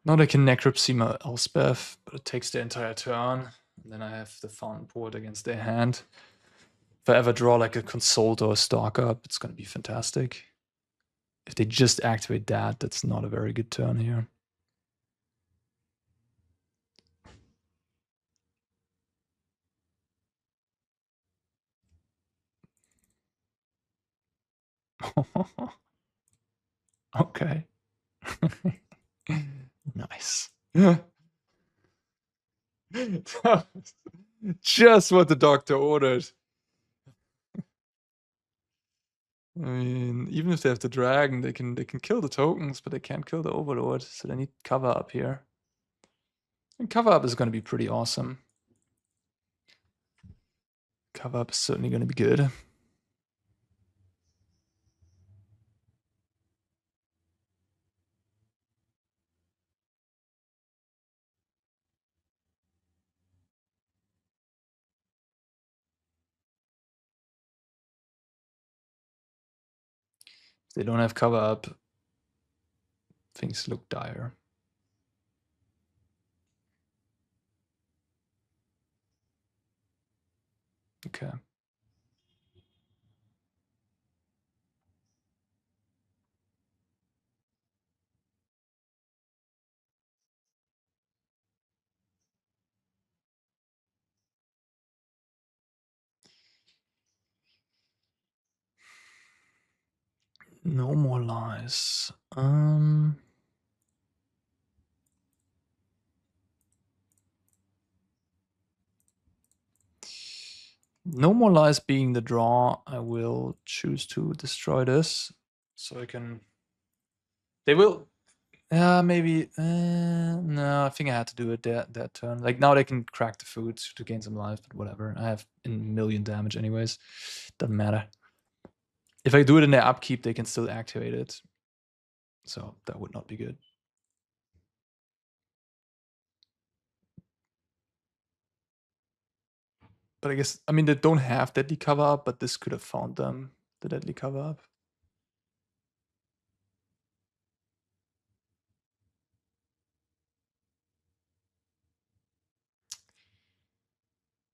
Now they can necropsy my Elspeth, but it takes the entire turn. And then I have the Fountainport against their hand. If I ever draw like a Consult or a Stalk up, it's gonna be fantastic. If they just activate that, that's not a very good turn here. Okay. Nice. Just what the doctor ordered. I mean, even if they have the dragon, they can kill the tokens, but they can't kill the Overlord, so they need cover up here. And cover up is going to be pretty awesome. Cover up is certainly going to be good. If they don't have cover up, things look dire. Okay. No more lies. No more lies being the draw. I will choose to destroy this, so I can. They will. Maybe. No, I think I had to do it that turn. Like now they can crack the food to gain some life, but whatever. I have a million damage anyways. Doesn't matter. If I do it in their upkeep, they can still activate it. So that would not be good. But I guess, I mean, they don't have deadly cover up, but this could have found them the deadly cover up.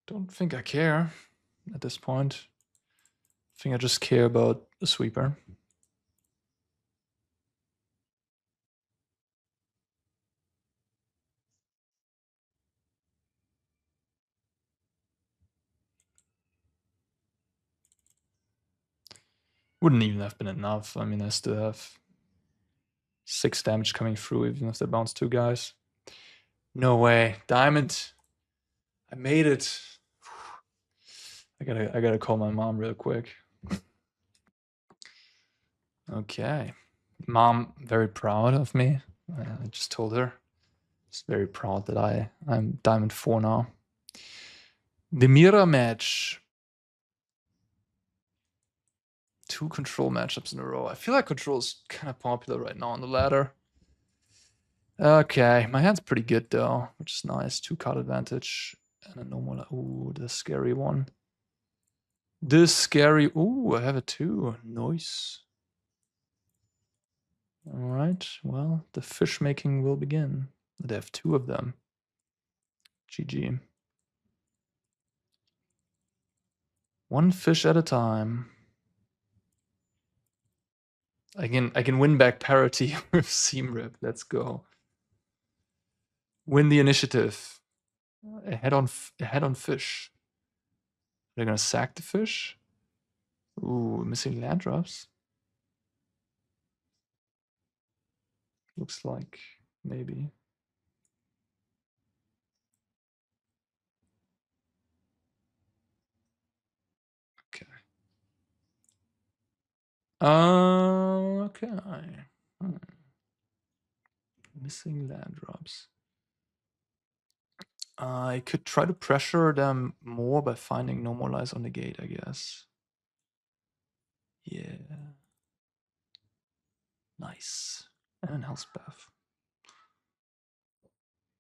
Don't think I care at this point. I think I just care about the sweeper. Wouldn't even have been enough. I mean, I still have 6 damage coming through, even if they bounce 2 guys. No way. Diamond. I made it. I gotta call my mom real quick. Okay. Mom, very proud of me. I just told her. She's very proud that I'm Diamond 4 now. The mirror match. 2 control matchups in a row. I feel like control is kind of popular right now on the ladder. Okay, my hand's pretty good though, which is nice. 2 card advantage and a normal. Ooh, the scary one. This scary. Ooh, I have it too. Nice. All right. Well, the fish making will begin. They have 2 of them. GG. 1 fish at a time. I can win back parity with Seam Rip. Let's go. Win the initiative. Head on fish. They're gonna sack the fish. Ooh, missing land drops. Looks like maybe. Okay. Okay. Missing land drops. I could try to pressure them more by finding no more lies on the gate, I guess. Yeah. Nice. And an Elspeth.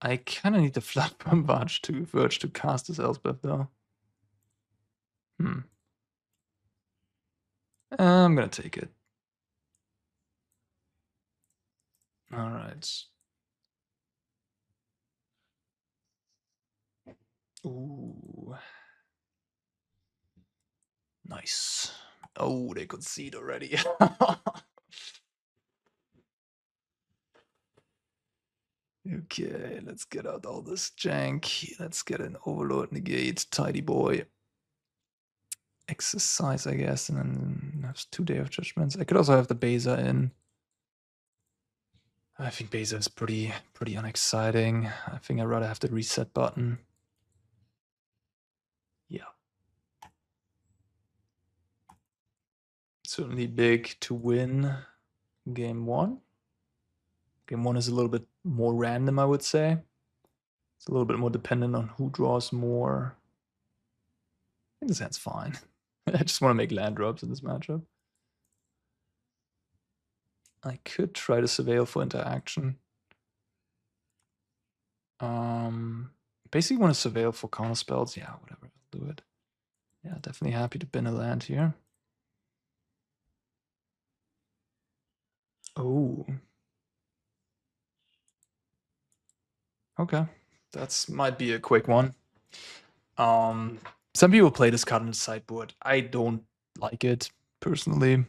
I kind of need the Floodfarm Verge to cast this Elspeth, though. I'm gonna take it. All right. Ooh. Nice. Oh, they could see it already. Okay, let's get out all this jank. Let's get an Overlord, Negate, Tidy Boy. Exorcise, I guess, and then have 2 Day of Judgments. I could also have the Beza in. I think Beza is pretty unexciting. I think I'd rather have the reset button. Yeah. Certainly big to win game 1. Game 1 is a little bit more random, I would say. It's a little bit more dependent on who draws more. I think this hand's fine. I just want to make land drops in this matchup. I could try to Surveil for interaction. Basically want to Surveil for counter spells. Yeah, whatever, I'll do it. Yeah, definitely happy to bin a land here. Oh. Okay, that's might be a quick one. Some people play this card on the sideboard. I don't like it personally.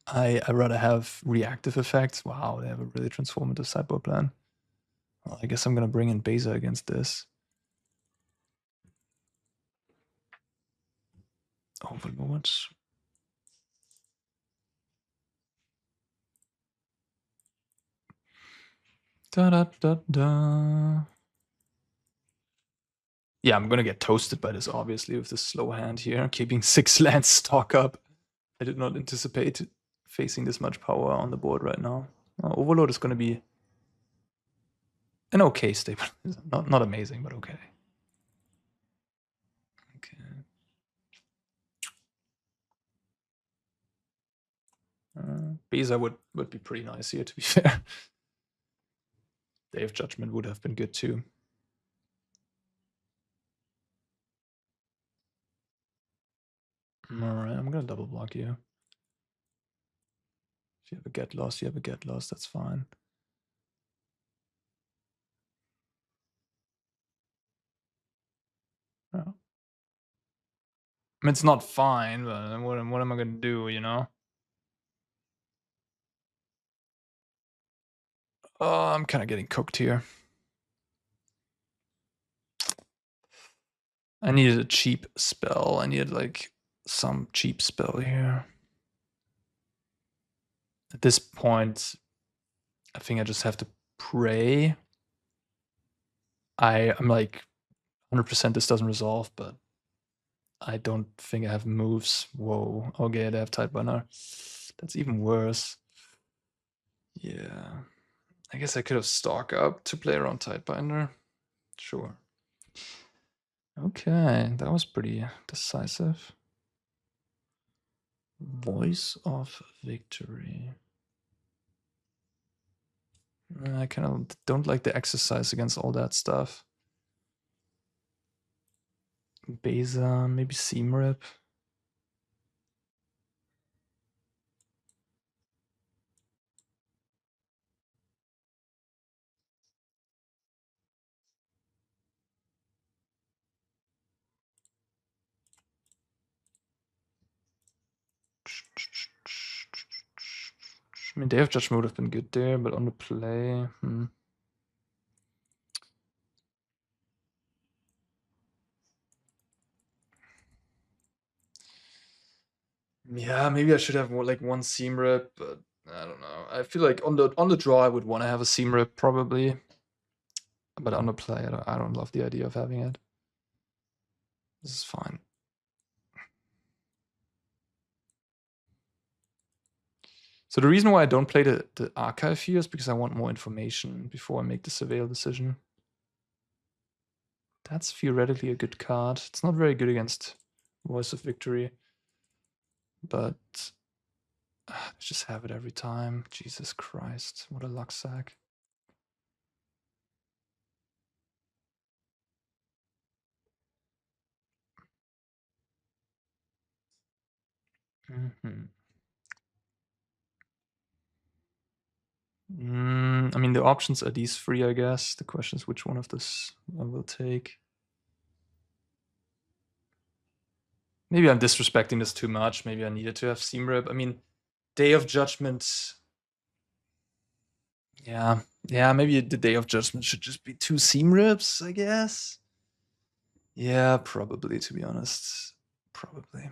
I rather have reactive effects. Wow, they have a really transformative sideboard plan. Well, I guess I'm gonna bring in Beza against this. Overlord. Da da da da. Yeah, I'm gonna get toasted by this, obviously, with this slow hand here. Keeping 6 lands stock up. I did not anticipate facing this much power on the board right now. Overlord is gonna be an okay stable. Not amazing, but okay. Okay. Beza would be pretty nice here, to be fair. Day of Judgment would have been good too. Alright, I'm gonna double block you. If you have a get lost, you have a get lost, that's fine. Yeah. I mean, it's not fine, but what am I gonna do, you know? Oh, I'm kind of getting cooked here. I needed a cheap spell. I needed like some cheap spell here. At this point, I think I just have to pray. I'm like 100% this doesn't resolve, but I don't think I have moves. Whoa. Okay, they have Tidebinder. That's even worse. Yeah. I guess I could have stock up to play around Tidebinder. Sure. Okay, that was pretty decisive. Voice of Victory. I kind of don't like the exercise against all that stuff. Beza, maybe Seam Rip. I mean, Day of Judgment would have been good there, but on the play, Yeah, maybe I should have more like one Seam Rip, but I don't know. I feel like on the draw I would want to have a Seam Rip probably, but on the play I don't love the idea of having it. This is fine. So the reason why I don't play the archive here is because I want more information before I make the Surveil decision. That's theoretically a good card. It's not very good against Voice of Victory, but I just have it every time. Jesus Christ, what a luck sack. I mean, the options are these 3, I guess. The question is which one of this I will take. Maybe I'm disrespecting this too much. Maybe I needed to have Seam Rip. I mean, Day of Judgment. Yeah, maybe the Day of Judgment should just be 2 Seam Rips, I guess. Yeah, probably, to be honest. probably.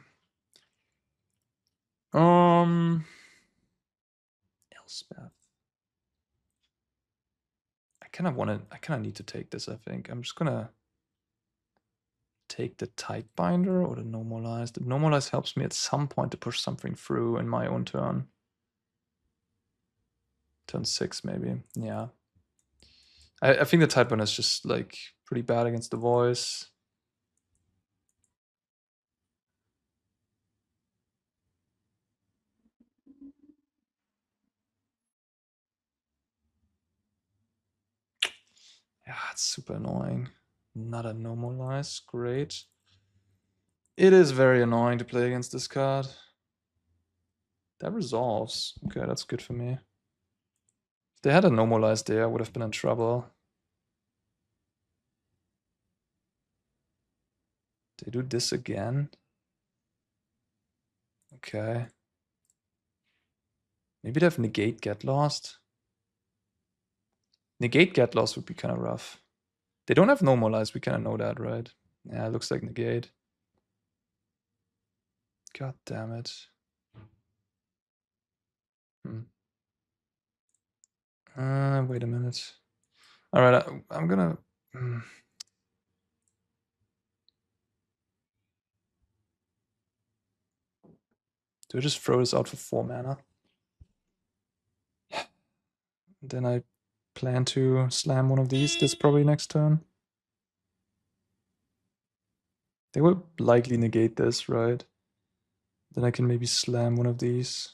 Elspeth. I kind of need to take this, I think. I'm just gonna take the Tidebinder or the Normalize. The Normalize helps me at some point to push something through in my own turn. Turn 6, maybe. Yeah. I think the Tidebinder is just, like, pretty bad against the voice. Yeah, it's super annoying. Not a Normalize. Great. It is very annoying to play against this card. That resolves. Okay, that's good for me. If they had a Normalize there, I would have been in trouble. They do this again. Okay. Maybe they have Negate Get Lost. Negate Get Lost would be kind of rough. They don't have Normalize, we kind of know that, right? Yeah, it looks like Negate. God damn it. Wait a minute. All right, I'm gonna... Do I just throw this out for 4 mana? Then I plan to slam one of these. This probably next turn. They will likely negate this, right? Then I can maybe slam one of these.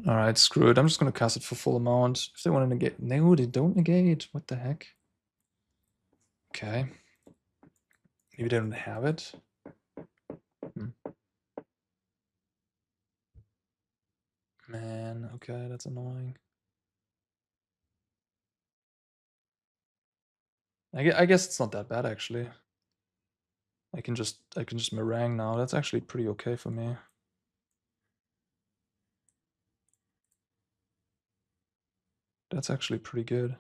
Alright, screw it. I'm just gonna cast it for full amount. If they want to negate... No, they don't negate. What the heck? Okay. Maybe they don't have it. Man, okay, that's annoying. I guess it's not that bad, actually. I can just Marang now. That's actually pretty okay for me. That's actually pretty good.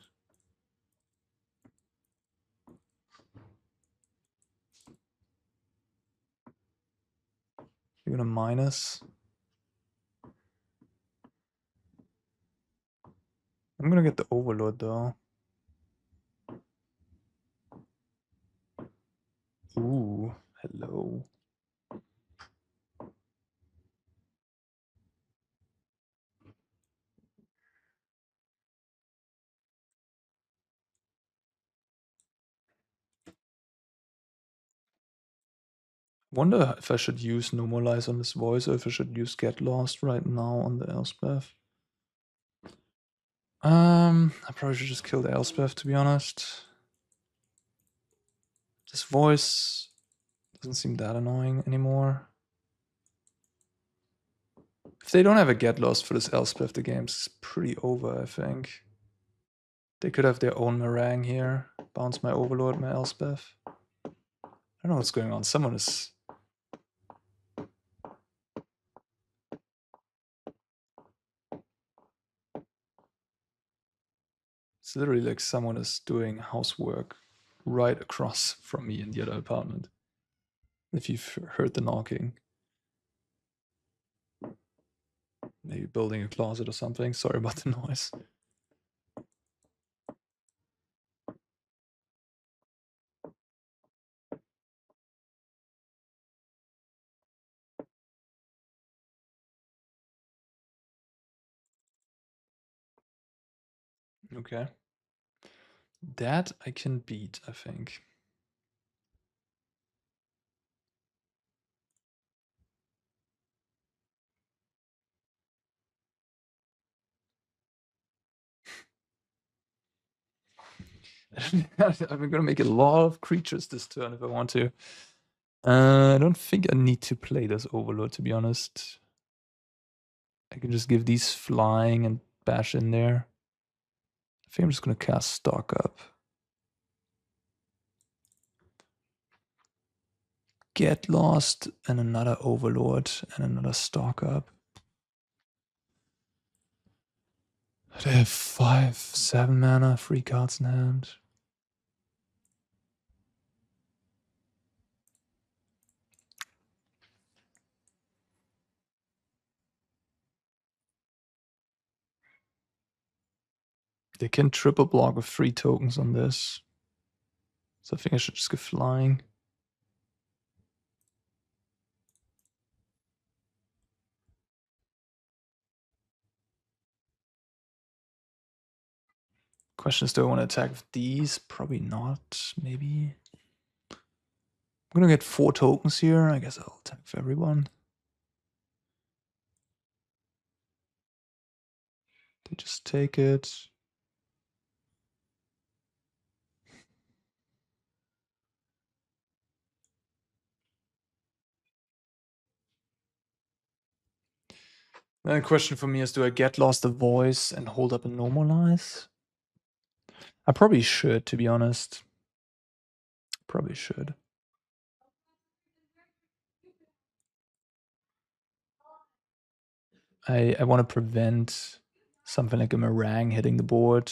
You're gonna minus. I'm gonna get the Overlord though. Ooh, hello. Wonder if I should use Normalize on this voice or if I should use Get Lost right now on the Elspeth. I probably should just kill the Elspeth, to be honest. This voice doesn't seem that annoying anymore. If they don't have a Get Lost for this Elspeth, the game's pretty over, I think. They could have their own Marang here. Bounce my Overlord, my Elspeth. I don't know what's going on. Someone is... It's literally like someone is doing housework right across from me in the other apartment. If you've heard the knocking. Maybe building a closet or something. Sorry about the noise. Okay. That I can beat, I think. I'm gonna make a lot of creatures this turn if I want to. I don't think I need to play this Overlord, to be honest. I can just give these flying and bash in there. I think I'm just gonna cast Stock Up. Get Lost and another Overlord and another stock up. They have 5, 7 mana, 3 cards in hand. They can triple block with 3 tokens on this. So I think I should just go flying. Question is, do I want to attack with these? Probably not, maybe. I'm gonna get 4 tokens here. I guess I'll attack with everyone. They just take it. Then the question for me is, do I get Lost the Voice and hold up and normalize? I probably should, to be honest. Probably should. I want to prevent something like a Marang hitting the board.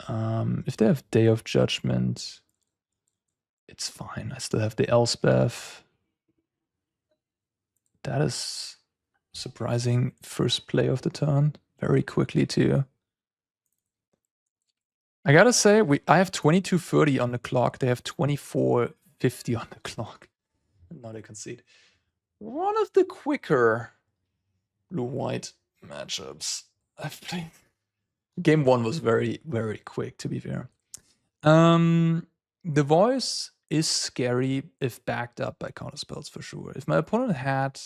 If they have Day of Judgment, it's fine. I still have the Elspeth. That is surprising first play of the turn. Very quickly too. I gotta say, I have 22:30 on the clock. They have 24:50 on the clock. Now they concede. One of the quicker blue-white matchups I've played. Game 1 was very, very quick, to be fair. The Voice is scary if backed up by counterspells for sure. If my opponent had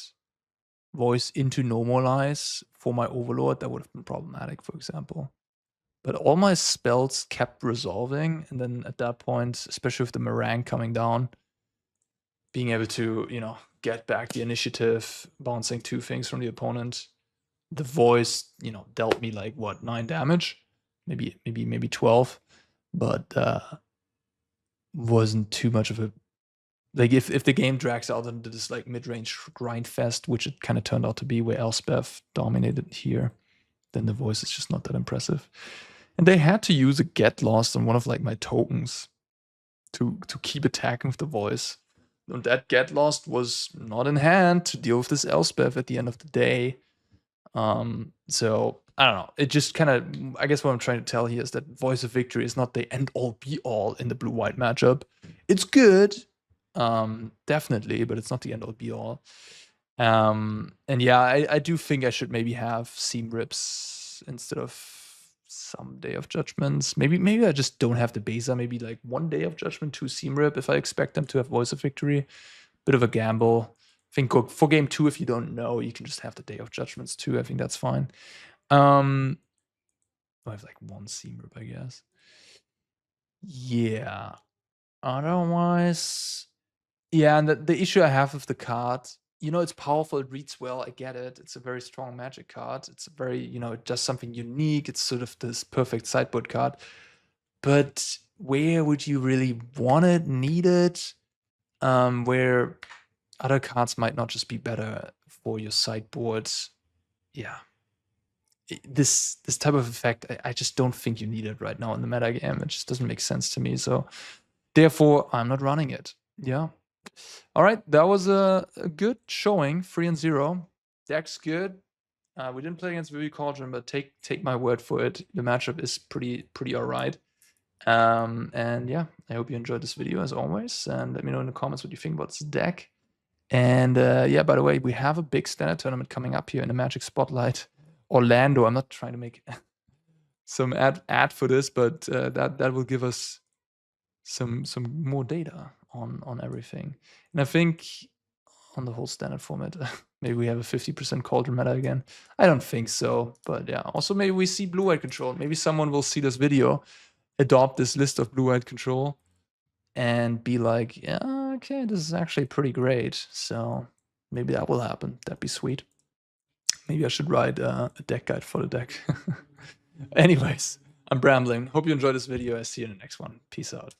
Voice into Normalize for my Overlord, that would have been problematic, for example. But all my spells kept resolving, and then at that point, especially with the Marang coming down, being able to, you know, get back the initiative, bouncing 2 things from the opponent. The Voice, you know, dealt me like what, 9 damage, maybe 12, but wasn't too much of a, like, if the game drags out into this like mid-range grind fest, which it kind of turned out to be, where Elspeth dominated here, then the Voice is just not that impressive. And they had to use a Get Lost on one of like my tokens to keep attacking with the Voice. And that Get Lost was not in hand to deal with this Elspeth at the end of the day. So I don't know. It just kind of, I guess what I'm trying to tell here is that Voice of Victory is not the end all be all in the blue-white matchup. It's good, definitely, but it's not the end all be all. And yeah, I do think I should maybe have Seam Rips instead of some Day of Judgments. Maybe I just don't have the Beza. Maybe like 1 Day of Judgment, 2 Seam Rip if I expect them to have Voice of Victory. Bit of a gamble. I think for game 2, if you don't know, you can just have the Day of Judgments too. I think that's fine. I have like 1 Seam Rip, I guess. Yeah. Otherwise, yeah, and the issue I have with the card, you know, it's powerful, it reads well, I get it. It's a very strong magic card. It's a very, you know, it does something unique. It's sort of this perfect sideboard card. But where would you really want it, need it? Where other cards might not just be better for your sideboards. Yeah. This type of effect, I just don't think you need it right now in the meta game. It just doesn't make sense to me. So therefore, I'm not running it. Yeah. All right, that was a good showing, 3-0. Deck's good. We didn't play against Vivi Cauldron, but take my word for it. The matchup is pretty all right. And yeah, I hope you enjoyed this video as always. And let me know in the comments what you think about this deck. And yeah, by the way, we have a big standard tournament coming up here in the Magic Spotlight Orlando. I'm not trying to make some ad for this, but that will give us some more data on everything. And I think on the whole standard format, maybe we have a 50% Cauldron meta again. I don't think so, but yeah. Also, maybe we see blue-white control. Maybe someone will see this video, adopt this list of blue-white control, and be like, yeah, okay, this is actually pretty great. So maybe that will happen. That'd be sweet. Maybe I should write a deck guide for the deck. Anyways, I'm rambling. Hope you enjoyed this video. I see you in the next one. Peace out.